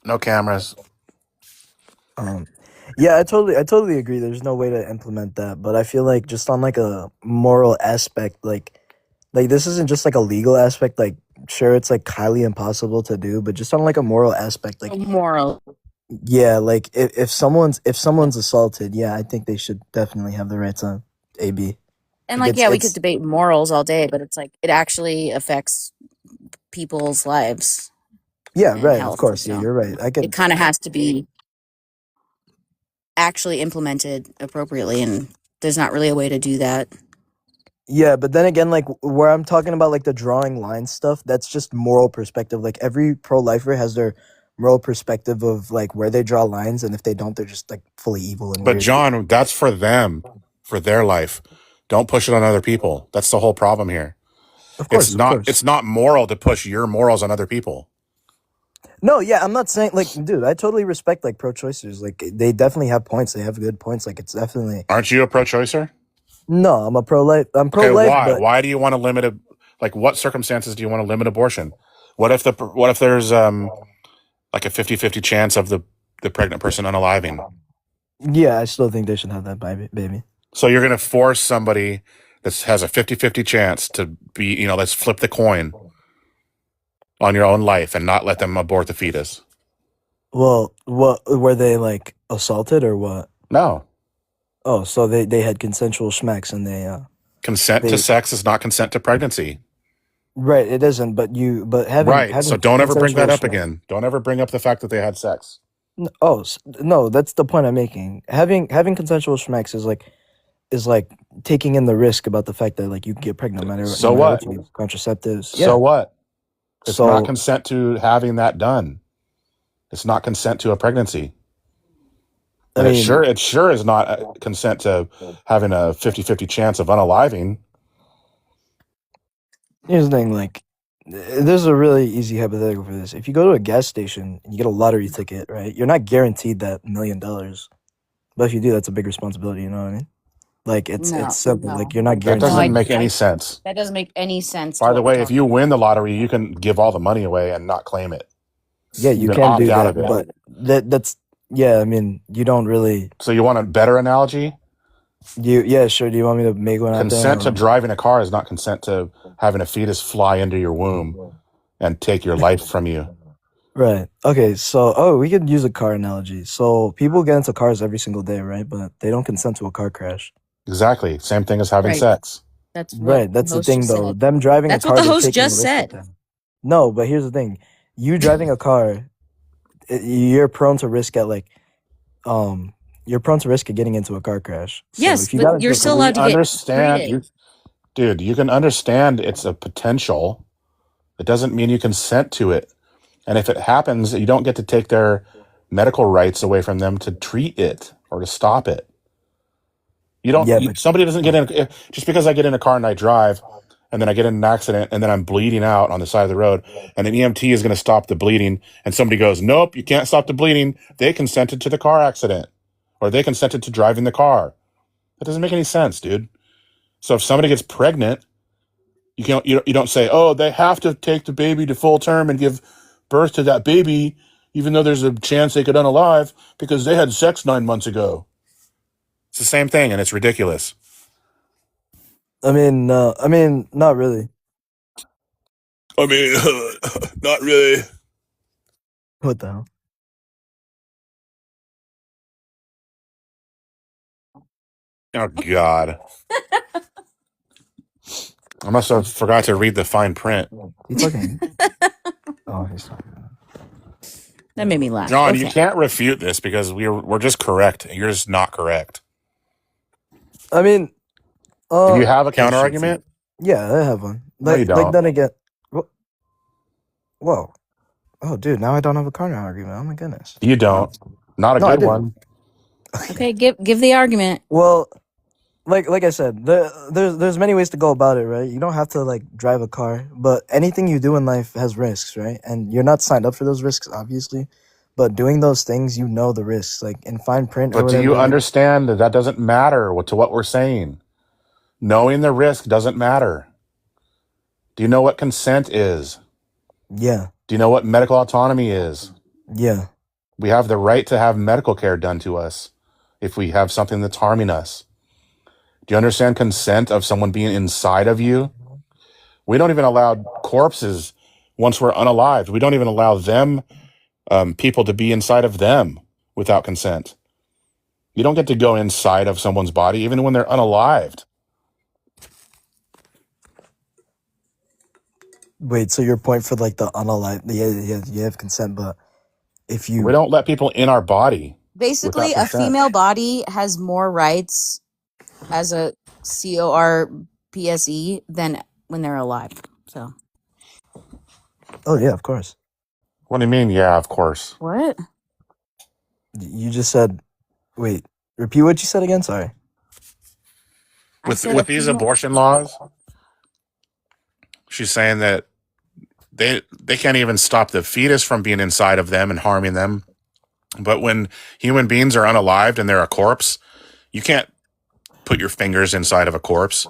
No cameras. um, yeah, I totally agree. There's no way to implement that, but I feel like just on like a moral aspect, like this isn't just like a legal aspect. Like, sure, it's like highly impossible to do, but just on like a moral aspect, like, moral. yeah, like if someone's assaulted, yeah, I think they should definitely have the right to AB. And Like like, yeah, we could it's debate morals all day, but it's like it actually affects people's lives yeah, and right. Of health. course, yeah, So you're right. I it could kind of has to be actually implemented appropriately, and there's not really a way to do that. Yeah, but then again, like where I'm talking about like the drawing line stuff, that's just moral perspective. Like every pro-lifer has their moral perspective of like where they draw lines, and if they don't, they're just like fully evil and But weird. John, that's for them, for their life. Don't push it on other people. That's the whole problem here. Of course, of course. It's not moral to push your morals on other people. No, yeah, I'm not saying like, dude, I totally respect like pro-choicers. Like they definitely have points. They have good points. Like it's definitely Aren't you a pro-choicer? no. I'm a pro-life. I'm Okay, pro-life, why? but Why do you want to limit like what circumstances do you want to limit abortion? What if there's like a 50-50 chance of the pregnant person unaliving? yeah, I still think they should have that baby. So you're going to force somebody that has a 50-50 chance to be, let's flip the coin on your own life and not let them abort the fetus. Well, what were they like assaulted or what? No. Oh, so they had consensual schmacks and Consent to they sex is not consent to pregnancy. right. It isn't, but having Right. So having don't ever bring that consensual up schmacks. again. Don't ever bring up the fact that they had sex. Oh no, that's the point I'm making. Having consensual schmacks is like taking in the risk about the fact that like you can get pregnant no matter So what? what you use contraceptives. So Yeah. what? It's not So consent to having that done. It's not consent to a pregnancy. I And mean, it sure is not consent to having a 50-50 chance of unaliving. here's the thing. Like, there's a really easy hypothetical for this. If you go to a gas station and you get a lottery ticket, right? You're not guaranteed that $1 million, but if you do, that's a big responsibility. You know what I mean? Like it's No, simple. Like you're not That no, guaranteed. doesn't make any sense. that doesn't make any sense to By the what we're way, if talking you about. win the lottery, you can give all the money away and not claim it. Yeah, You you can can opt do out that, of it. but that's yeah. I mean, you don't really. So you want a better analogy? Yeah, sure. Do you want me to make one out there? Consent to Or? driving a car is not consent to having a fetus fly into your womb and take your life from you. Right. Okay. So, we could use a car analogy. So people get into cars every single day, right? But they don't consent to a car crash. Exactly. Same thing as having Right. sex. That's what Right. That's the the host thing, just though. said. Them driving That's a what car, the they're host taking a just risk with said. them. No, but here's the thing: you driving a car, you're prone to risk at you're prone to risk of getting into a car crash. So Yes, if you but got you're into a still car, allowed to get Understand, treated. dude, you can understand it's a potential. It doesn't mean you consent to it. And if it happens, you don't get to take their medical rights away from them to treat it or to stop it. yeah, but Somebody doesn't get in, just because I get in a car and I drive and then I get in an accident and then I'm bleeding out on the side of the road and an EMT is going to stop the bleeding and somebody goes, nope, you can't stop the bleeding. They consented to the car accident or they consented to driving the car. That doesn't make any sense, dude. So if somebody gets pregnant, you don't say, oh, they have to take the baby to full term and give birth to that baby, even though there's a chance they could unalive because they had sex 9 months ago. It's the same thing, and it's ridiculous. I mean, not really. I mean, not really. What the hell? Oh, God. I must have forgot to read the fine print. You talking? Oh, he's talking. That made me laugh. John, Okay. you can't refute this because we're just correct. You're just not correct. I mean, Do you have a oh, counter shit, argument? yeah, I have one. No, you Like don't. then again, whoa. Oh, dude, now I don't have a counter argument. Oh my goodness. You don't. Not a No, I good do. one. Okay, give the argument. Well, like I said, there's many ways to go about it, right? You don't have to like drive a car, but anything you do in life has risks, right? And you're not signed up for those risks, obviously. But doing those things, you know the risks, like in fine print or But do you whatever. understand that that doesn't matter to what we're saying? Knowing the risk doesn't matter. Do you know what consent is? Yeah, Do you know what medical autonomy is? yeah. We have the right to have medical care done to us if we have something that's harming us. Do you understand consent of someone being inside of you? We don't even allow corpses once we're unalived. We don't even allow them, people to be inside of them without consent. You don't get to go inside of someone's body even when they're unalived. Wait, so your point for like the unalive, yeah, you have consent, but if We you, don't let people in our body Basically, without a consent. female body has more rights as a CORPSE than when they're alive. So oh yeah, of course. What do you mean? Yeah, of course. what? You just said, wait, repeat what you said again. Sorry. I With said a with these female. abortion laws, she's saying that they can't even stop the fetus from being inside of them and harming them. But when human beings are unalived and they're a corpse, you can't put your fingers inside of a corpse.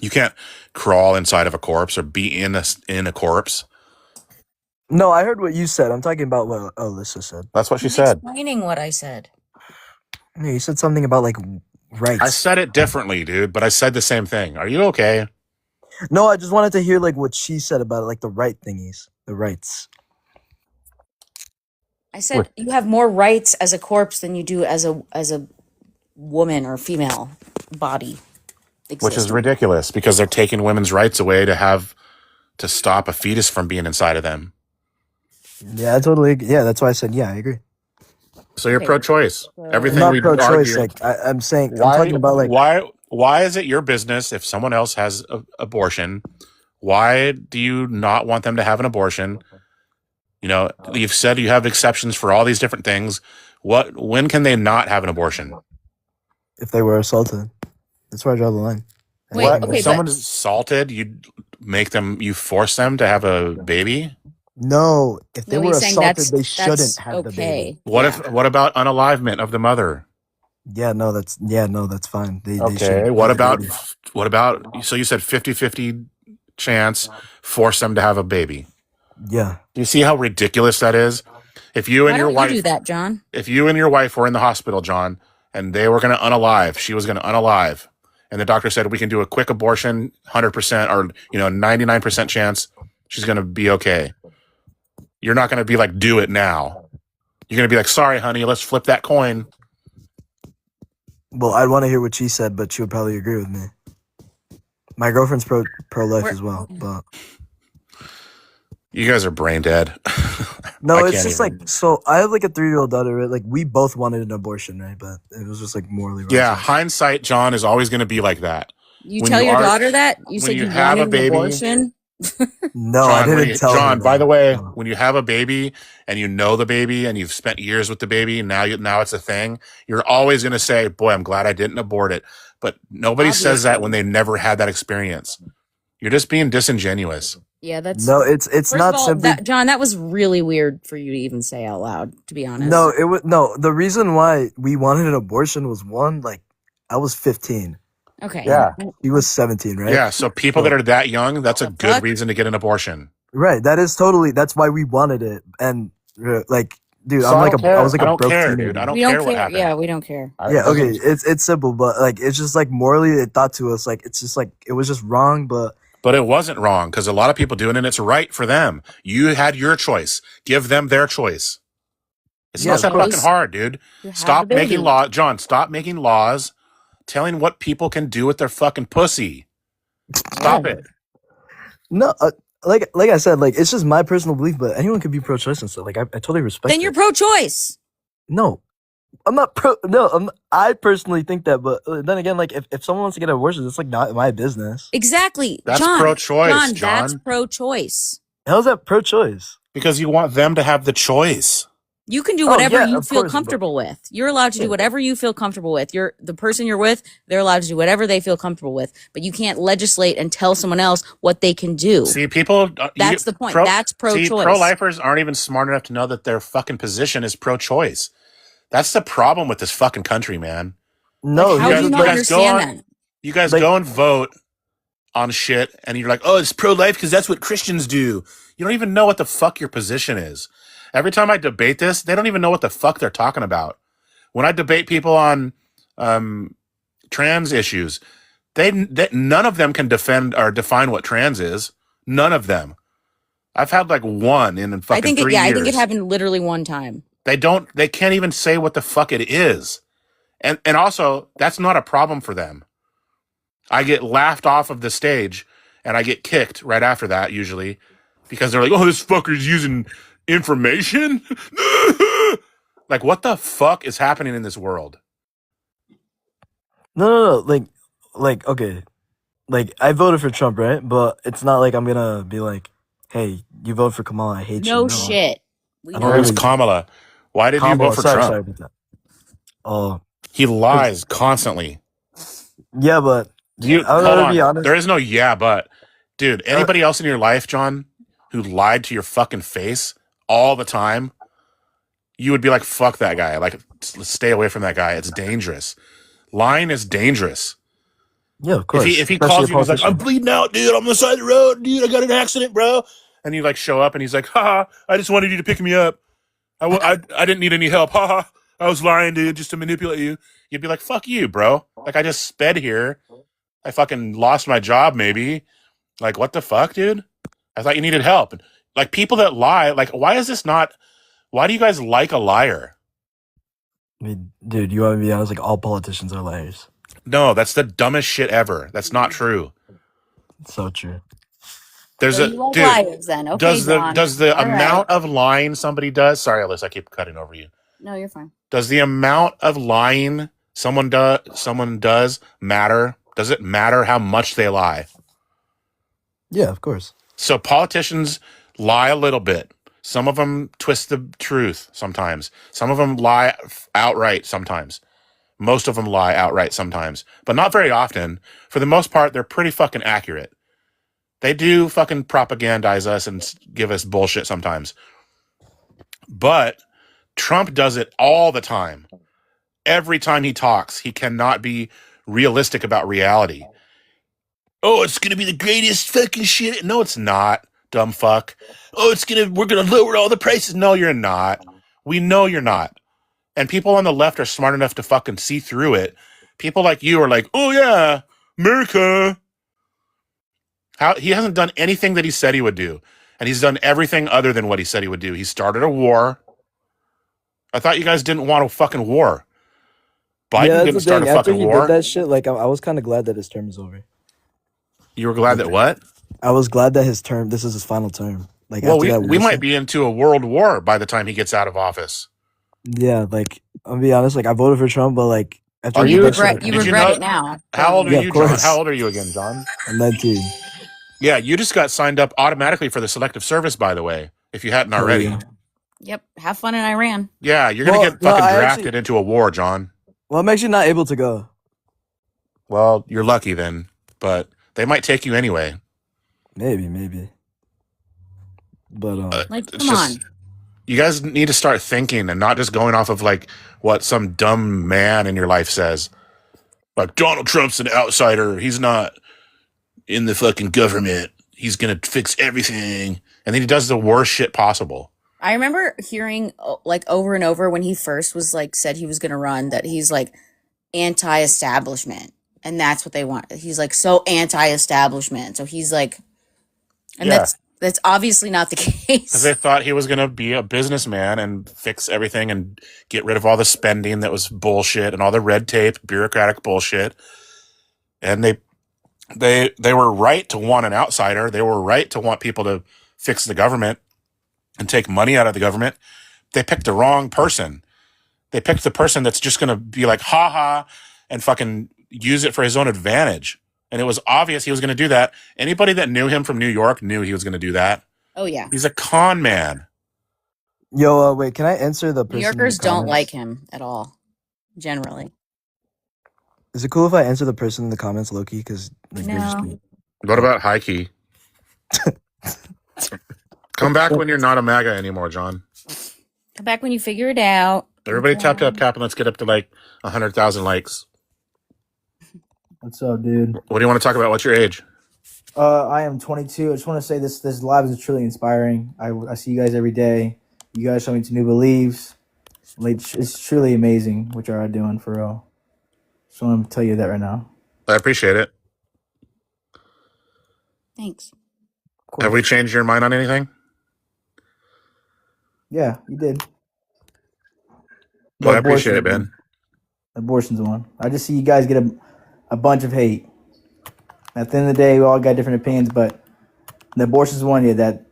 You can't crawl inside of a corpse or be in a corpse. No, I heard what you said. I'm talking about what Alyssa said. That's what she He's said. explaining what I said. Yeah, you said something about like I rights. said it differently, dude, but I said the same thing. Are you okay? No, I just wanted to hear like what she said about it, like the right thingies, the rights. I said you have more rights as a corpse than you do as a woman or female body Which is existing. ridiculous because they're taking women's rights away to stop a fetus from being inside of them. Yeah, I totally. Yeah, that's why I said yeah. I agree. So you're Okay, pro-choice. so I'm Everything not we pro-choice. argue. Like I'm saying, I'm talking about like Why is it your business if someone else has an abortion? Why do you not want them to have an abortion? You know, you've said you have exceptions for all these different things. When can they not have an abortion? if they were assaulted. That's where I draw the line. wait, What? okay, If but someone's assaulted, you force them to have a baby? No, if they no, were he's saying assaulted, that's they shouldn't that's have the baby. okay. What Yeah. what about unalivement of the mother? Yeah, no, that's fine. They Okay. shouldn't What have the about baby. so you said 50-50 chance, force them to have a baby. Yeah. Do you see how ridiculous that is? If you Why and your don't you do wife that, John? were in the hospital, John, and they were going to unalive, she was going to unalive, and the doctor said we can do a quick abortion, 100% or 99% chance she's going to be okay. You're not going to be like, do it now. You're going to be like, sorry, honey, let's flip that coin. Well, I'd want to hear what she said, but she would probably agree with me. My girlfriend's pro-life We're- as well, but You guys are brain dead. no, I it's can't just even. like so. I have like a 3-year-old daughter, right? Like we both wanted an abortion, right? But it was just like morally wrong. Yeah, hindsight, John, is always going to be like that. You When tell you your are daughter that? You when said you you have a wanted an baby, abortion? No, I John, didn't tell her John, by that. the way, No. when you have a baby and you know the baby and you've spent years with the baby and now it's a thing, you're always going to say, boy, I'm glad I didn't abort it. But nobody says that when Obviously. they never had that experience. You're just being disingenuous. Yeah, that's No, it's first not of all, simply. that John, that was really weird for you to even say out loud, to be honest. No, it was no. The reason why we wanted an abortion was one, like I was 15, Okay. Yeah. he was 17, right? Yeah. So people that So are that young, that's a The good fuck? reason to get an abortion. right, that is totally. That's why we wanted it, and like, dude, So I'm I like don't I care. was like I a don't broke care, dude. teenager. I don't We don't care what care. happened. Yeah, we don't care. Yeah, It okay, doesn't. it's simple, but like it's just like morally it thought to us like it's just like it was just wrong, but But it wasn't wrong because a lot of people do it and it's right for them. You had your choice. Give them their choice. It's yeah, not of that course. fucking hard, dude. You have the Stop making baby. law, John. Stop making laws telling what people can do with their fucking pussy. Stop Yeah. it. No, like I said, like it's just my personal belief, but anyone could be pro-choice and stuff. Like I totally respect Then you're it. pro-choice. No, I'm not pro. No, I personally think that, but then again, like if someone wants to get an abortion, it's like not my business. Exactly. That's John, pro-choice, John, that's John. pro-choice. How's that pro-choice? Because you want them to have the choice. You can do Oh whatever yeah, you of feel course. comfortable with. You're allowed to do Yeah. whatever you feel comfortable with. You're the person you're with, they're allowed to do whatever they feel comfortable with. But you can't legislate and tell someone else what they can do. See, people. That's the point. That's pro-choice. Pro-lifers aren't even smart enough to know that their fucking position is pro-choice. That's the problem with this fucking country, man. No, Like, how do you not understand that? You guys Like- go and vote on shit, and you're like, oh, it's pro-life because that's what Christians do. You don't even know what the fuck your position is. Every time I debate this, they don't even know what the fuck they're talking about. When I debate people on trans issues, none of them can defend or define what trans is. None of them. I've had like one in fucking I think 3 years. I think it happened literally one time. They can't even say what the fuck it is. And also, that's not a problem for them. I get laughed off of the stage and I get kicked right after that usually because they're like, "Oh, this fucker's using information?" Like, what the fuck is happening in this world? No. Like, okay. Like, I voted for Trump, right? But it's not like I'm gonna be like, hey, you vote for Kamala, I hate you. No shit. We I know. don't It was really- Kamala. Why did you Kamala, vote for sorry Trump? about that. Oh, He lies constantly. yeah, but You I hold gotta on. be honest. There is no yeah, but dude, anybody else in your life, John, who lied to your fucking face all the time, you would be like, fuck that guy. Like, stay away from that guy. It's dangerous. Lying is dangerous. Yeah, of course. If he Especially calls a you and he's like, politician. I'm bleeding out, dude. I'm on the side of the road, dude. I got in an accident, bro. And you like show up and he's like, haha, I just wanted you to pick me up. I didn't need any help. Haha. I was lying, dude, just to manipulate you. You'd be like, fuck you, bro. Like, I just sped here. I fucking lost my job, maybe. Like, what the fuck, dude? I thought you needed help. Like, people that lie, like, why do you guys like a liar? I mean, dude, you want to be honest? Like, all politicians are liars. No, that's the dumbest shit ever. That's not true. It's so true. There's So a you like dude. liars then. Okay, John. Does the All right. amount of lying somebody does? Sorry, Alyssa, I keep cutting over you. No, you're fine. Does the amount of lying someone does matter? Does it matter how much they lie? Yeah, of course. So politicians lie a little bit. Some of them twist the truth sometimes. Some of them lie outright sometimes. Most of them lie outright sometimes, but not very often. For the most part, they're pretty fucking accurate. They do fucking propagandize us and give us bullshit sometimes. But Trump does it all the time. Every time he talks, he cannot be realistic about reality. Oh, it's going to be the greatest fucking shit. No, it's not, dumb fuck. Oh, we're going to lower all the prices. No, you're not. We know you're not. And people on the left are smart enough to fucking see through it. People like you are like, oh yeah, America. He hasn't done anything that he said he would do. And he's done everything other than what he said he would do. He started a war. I thought you guys didn't want a fucking war. Biden yeah, that's didn't the start thing. a After fucking he war. did that shit, like, I was kind of glad that his term is over. You were glad that what? I was glad that this is his final term. Like, Well, after that we war might shit. be into a world war by the time he gets out of office. Yeah, like, I'll be honest. Like, I voted for Trump, but like, after Are he you did that shit, Did you know- it now. How old are Yeah, you, of John? course. How old are you again, John? I'm 19. Yeah, you just got signed up automatically for the selective service, by the way, if you hadn't already. yeah. Yep. Have fun in Iran. Yeah, you're going to Well, get no, fucking I drafted actually- into a war, John. Well, I'm actually not able to go. Well, you're lucky then, but they might take you anyway. Maybe. But Like, It's come just- on. You guys need to start thinking and not just going off of like what some dumb man in your life says. Like, Donald Trump's an outsider. He's not in the fucking government. He's going to fix everything. And then he does the worst shit possible. I remember hearing like over and over when he first was like said he was going to run that he's like anti-establishment and that's what they want. He's like so anti-establishment. So he's like, and Yeah. that's obviously not the Because case. they thought he was going to be a businessman and fix everything and get rid of all the spending that was bullshit and all the red tape, bureaucratic bullshit. And they were right to want an outsider. They were right to want people to fix the government and take money out of the government. They picked the wrong person. They picked the person that's just going to be like, ha ha, and fucking use it for his own advantage. And it was obvious he was going to do that. Anybody that knew him from New York knew he was going to do that. Oh yeah. He's a con man. Yo, wait, can I answer the New person in the Yorkers don't like comments? him at all, generally. Is it cool if I answer the person in the comments, Loki? Because like they're just No. What about high key? Come back when you're not a MAGA anymore, John. Come back when you figure it out. Everybody tap, tap, tap, and let's get up to like 100,000 likes. What's up, dude? What do you want to talk about? What's your age? I am 22. I just want to say this live is truly inspiring. I see you guys every day. You guys show me to new beliefs. Like, it's truly amazing what you are doing for real. Just want to tell you that right now. I appreciate it. Thanks. Have we changed your mind on anything? Yeah, you did. Well, I appreciate it, Ben. Abortion's one. I just see you guys get a bunch of hate. At the end of the day, we all got different opinions, but the abortion's one. Yeah, that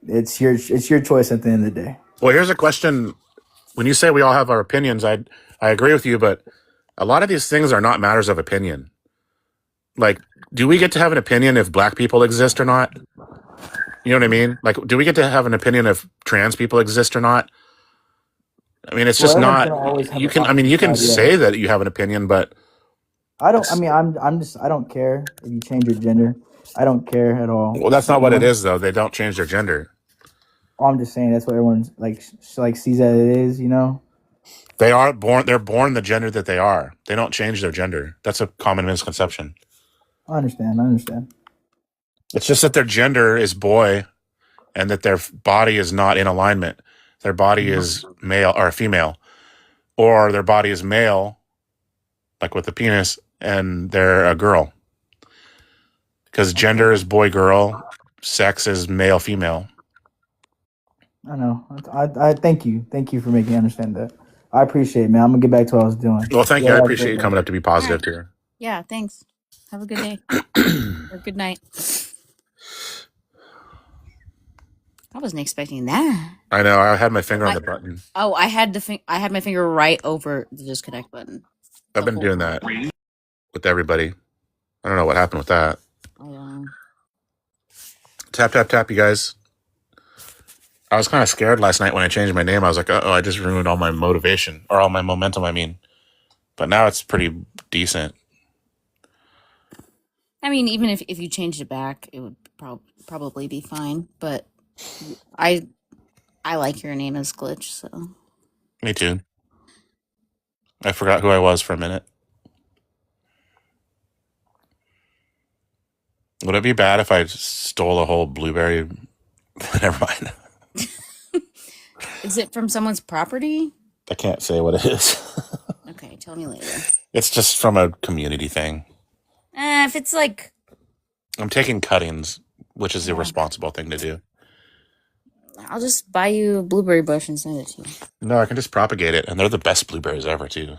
it's your choice at the end of the day. Well, here's a question. When you say we all have our opinions, I agree with you, but a lot of these things are not matters of opinion. Like, do we get to have an opinion if black people exist or not? You know what I mean? Like, do we get to have an opinion if trans people exist or not? I mean, it's just everyone's not. gonna always have You a can. I mean, you can idea. say that you have an opinion, but I don't. I mean, I'm just. I don't care if you change your gender. I don't care at all. well, that's not what it is, though. They don't change their gender. I'm just saying that's what everyone's like sees that it is. You know. They are born. They're born the gender that they are. They don't change their gender. That's a common misconception. I understand. It's just that their gender is boy, and that their body is not in alignment. Their body is male or female, or their body is male, like with the penis, and they're a girl. Because gender is boy girl, sex is male female. I know. I thank you. Thank you for making me understand that. I appreciate it, man. I'm gonna get back to what I was doing. Well, thank you. Yeah, I have a appreciate great you day. coming up to be positive here. Yeah, thanks. Have a good day. Or good night. I wasn't expecting that. I know. I had my finger on the button. Oh, I had I had my finger right over the disconnect button. I've been doing that with everybody. I don't know what happened with that. Tap, tap, tap, you guys. I was kind of scared last night when I changed my name. I was like, oh, I just ruined all my motivation, or all my momentum, I mean. But now it's pretty decent. I mean, even if you changed it back, it would probably be fine. But I like your name as Glitch, so. Me too. I forgot who I was for a minute. Would it be bad if I stole a whole blueberry? Never mind. Is it from someone's property? I can't say what it is. Okay, tell me later. It's just from a community thing. If it's like, I'm taking cuttings, which is the irresponsible thing to do. I'll just buy you a blueberry bush and send it to you. No, I can just propagate it, and they're the best blueberries ever, too.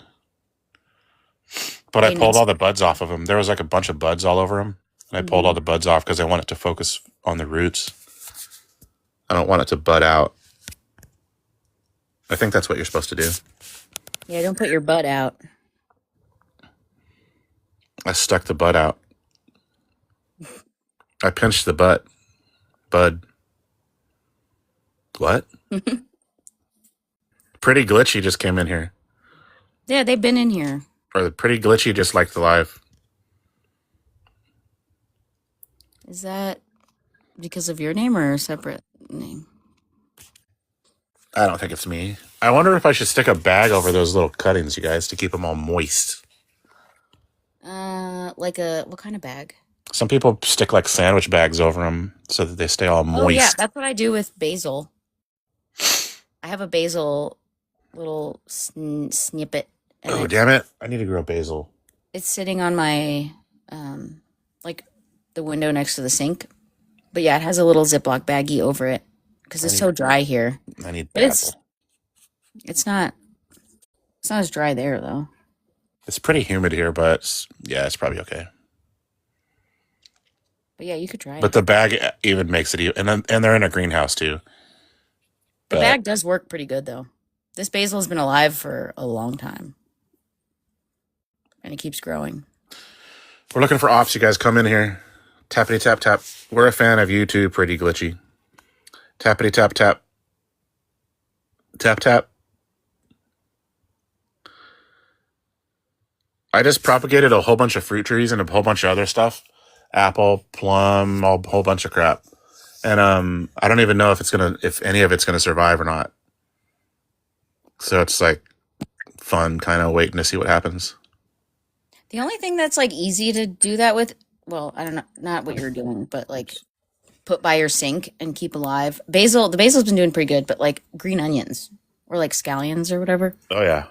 But I Okay, pulled next- all the buds off of them. There was like a bunch of buds all over them, and I pulled all the buds off because I want it to focus on the roots. I don't want it to bud out. I think that's what you're supposed to do. Yeah, don't put your butt out. I stuck the bud out. I pinched the butt. Bud. What? Pretty Glitchy just came in here. Yeah, they've been in here. Or the Pretty Glitchy just liked the live. Is that because of your name or a separate name? I don't think it's me. I wonder if I should stick a bag over those little cuttings, you guys, to keep them all moist. Like what kind of bag? Some people stick like sandwich bags over them so that they stay all moist. Oh yeah, that's what I do with basil. I have a basil little snippet. And Oh, damn it. I need to grow basil. it's sitting on my like the window next to the sink. But yeah, it has a little Ziploc baggie over it because it's so dry here. I need But basil. it's not as dry there though. It's pretty humid here, but yeah, it's probably okay. But yeah, you could try But it. the bag even makes it even, and they're in a greenhouse too. The But bag does work pretty good though. This basil has been alive for a long time. And it keeps growing. we're looking for ops. You guys come in here. Tappity tap tap. We're a fan of you too, Pretty Glitchy. Tappity tap tap. Tap tap. I just propagated a whole bunch of fruit trees and a whole bunch of other stuff. Apple, plum, a whole bunch of crap. And I don't even know if any of it's gonna survive or not. So it's like fun, kind of waiting to see what happens. The only thing that's like easy to do that with, well, I don't know, not what you're doing, but like put by your sink and keep alive. Basil, the basil's been doing pretty good, but like green onions or like scallions or whatever, Oh yeah,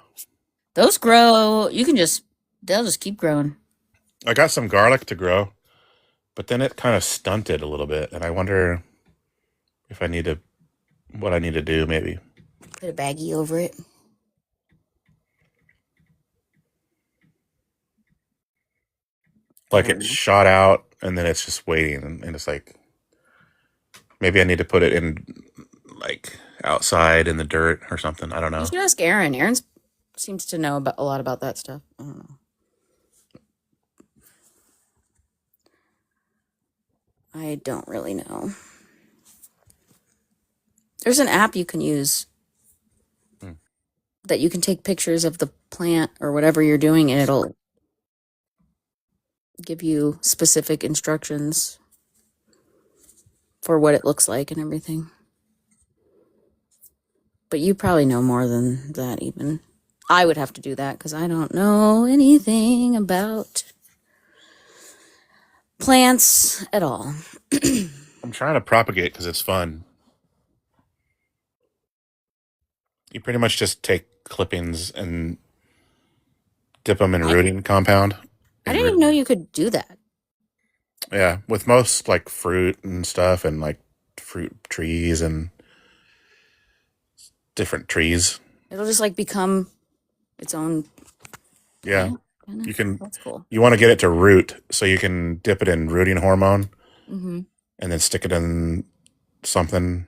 those grow. They'll just keep growing. I got some garlic to grow, but then it kind of stunted a little bit, and I wonder if what I need to do maybe. Put a baggie over it. Like it shot out, and then it's just waiting, and it's like maybe I need to put it in like outside in the dirt or something. I don't know. You should ask Aaron. Aaron seems to know a lot about that stuff. I don't know. I don't really know. There's an app you can use that you can take pictures of the plant or whatever you're doing, and it'll give you specific instructions for what it looks like and everything. But you probably know more than that even. I would have to do that because I don't know anything about plants at all. I'm trying to propagate because it's fun. You pretty much just take clippings and dip them in rooting compound. I didn't even know you could do that. Yeah, with most like fruit and stuff and like fruit trees and different trees. It'll just like become its own. Yeah. Kinda. You can That's cool. you want to get it to root, so you can dip it in rooting hormone Mm-hmm. and then stick it in something,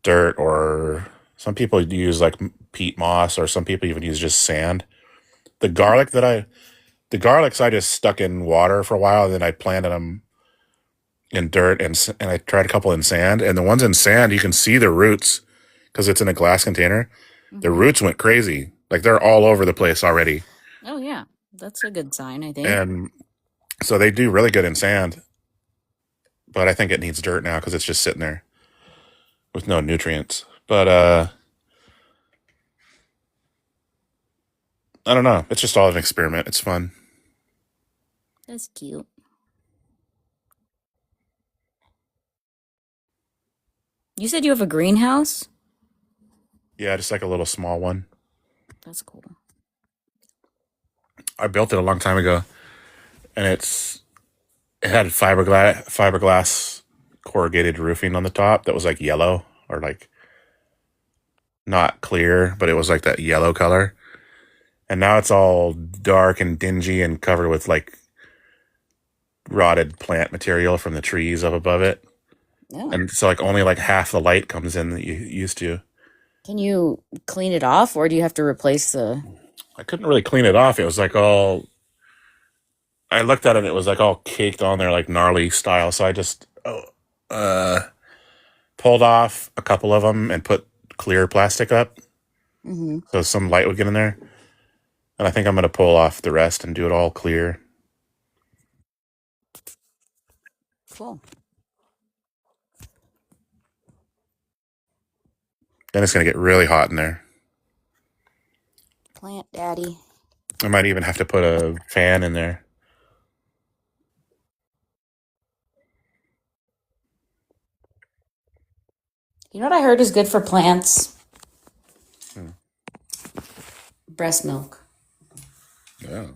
dirt, or some people use like peat moss, or some people even use just sand. The garlics I just stuck in water for a while, and then I planted them in dirt, and I tried a couple in sand, and the ones in sand you can see the roots because it's in a glass container. The roots went crazy, like they're all over the place already, Oh yeah, that's a good sign, I think. and so they do really good in sand. But I think it needs dirt now because it's just sitting there with no nutrients. But I don't know. It's just all an experiment. It's fun. That's cute. You said you have a greenhouse? Yeah, just like a little small one. That's cool. I built it a long time ago, and it had fiberglass corrugated roofing on the top that was like yellow, or like not clear, but it was like that yellow color. And now it's all dark and dingy and covered with like rotted plant material from the trees up above it. Oh. And so like only like half the light comes in that you used to. Can you clean it off, or do you have to replace the... I couldn't really clean it off. It was like all... I looked at it and it was like all caked on there, like gnarly style. So I just pulled off a couple of them and put clear plastic up Mm-hmm. so some light would get in there. And I think I'm going to pull off the rest and do it all clear. Cool. Then it's going to get really hot in there. Plant daddy. I might even have to put a fan in there. You know what I heard is good for plants? Breast milk. Yeah.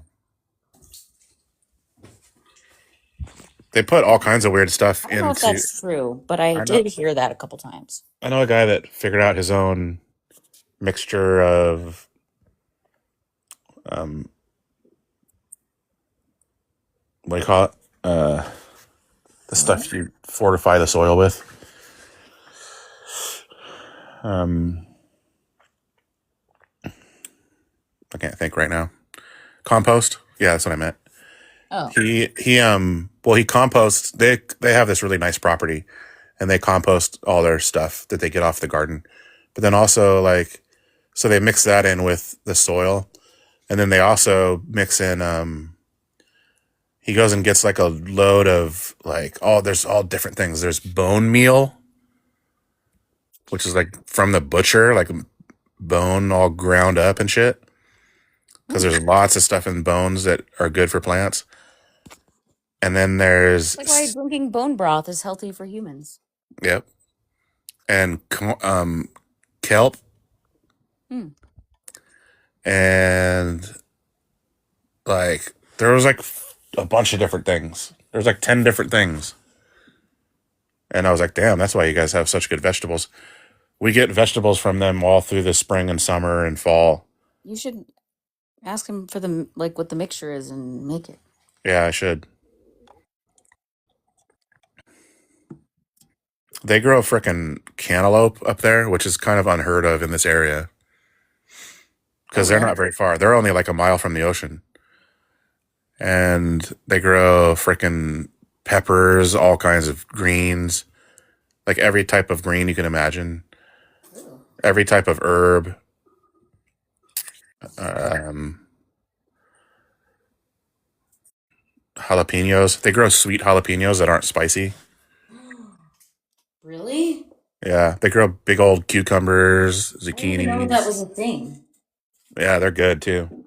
They put all kinds of weird stuff I don't know if into... that's true, but I know. did hear that a couple times. I know a guy that figured out his own mixture of what do you call it? The stuff you fortify the soil with. I can't think right now. Compost? Yeah, that's what I meant. Oh. He composts. They have this really nice property, and they compost all their stuff that they get off the garden. But then also like, so they mix that in with the soil, and then they also mix in. He goes and gets like a load of like, oh, there's all different things. There's bone meal, which is like from the butcher, like bone all ground up and shit. Because there's lots of stuff in bones that are good for plants. And then there's, Like why drinking bone broth is healthy for humans. yep, and kelp Hmm. and like there was like a bunch of different things. There's like 10 different things. And I was like, damn, that's why you guys have such good vegetables. We get vegetables from them all through the spring and summer and fall. You should ask him for the like what the mixture is and make it. Yeah, I should. They grow frickin' cantaloupe up there, which is kind of unheard of in this area. Because they're not very far. They're only like a mile from the ocean. And they grow frickin' peppers, all kinds of greens, like every type of green you can imagine, every type of herb. Jalapenos. They grow sweet jalapenos that aren't spicy. Really? Yeah, they grow big old cucumbers, I didn't even know that zucchinis. was a thing. Yeah, they're good too.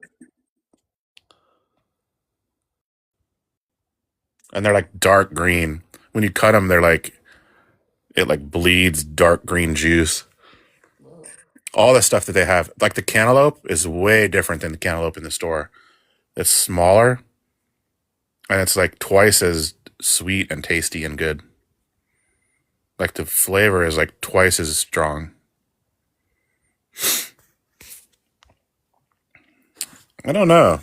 And they're like dark green. When you cut them, they're like, it like bleeds dark green juice. All the stuff that they have, like the cantaloupe is way different than the cantaloupe in the store. It's smaller and it's like twice as sweet and tasty and good. Like the flavor is like twice as strong. I don't know.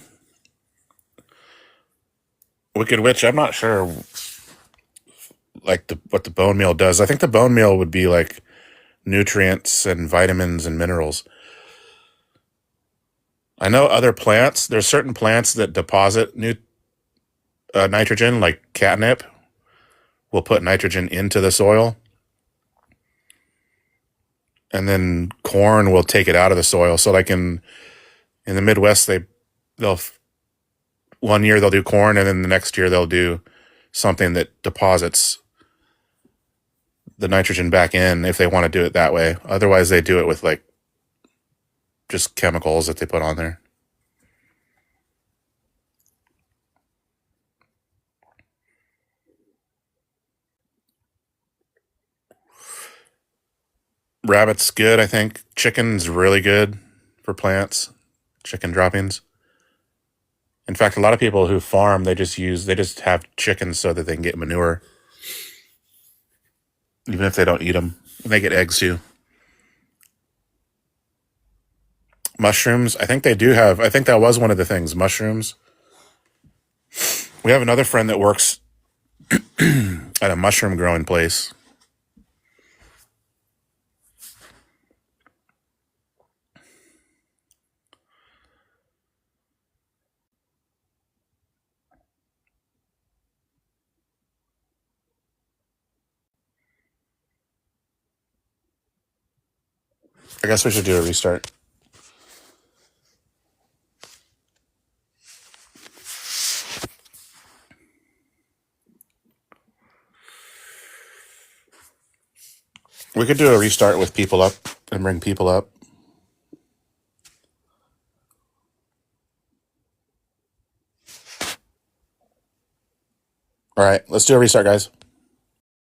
Wicked Witch, I'm not sure like what the bone meal does. I think the bone meal would be like nutrients and vitamins and minerals. I know other plants, there's certain plants that deposit nitrogen, like catnip will put nitrogen into the soil. And then corn will take it out of the soil. So like in the Midwest, they'll 1 year they'll do corn, and then the next year they'll do something that deposits the nitrogen back in if they want to do it that way. Otherwise, they do it with like just chemicals that they put on there. Rabbit's good, I think. Chicken's really good for plants. Chicken droppings. In fact, a lot of people who farm, they just have chickens so that they can get manure. Even if they don't eat them. And they get eggs too. Mushrooms, I think they do have, I think that was one of the things, mushrooms. We have another friend that works at a mushroom growing place. I guess we should do a restart. We could do a restart with people up and bring people up. All right, let's do a restart, guys.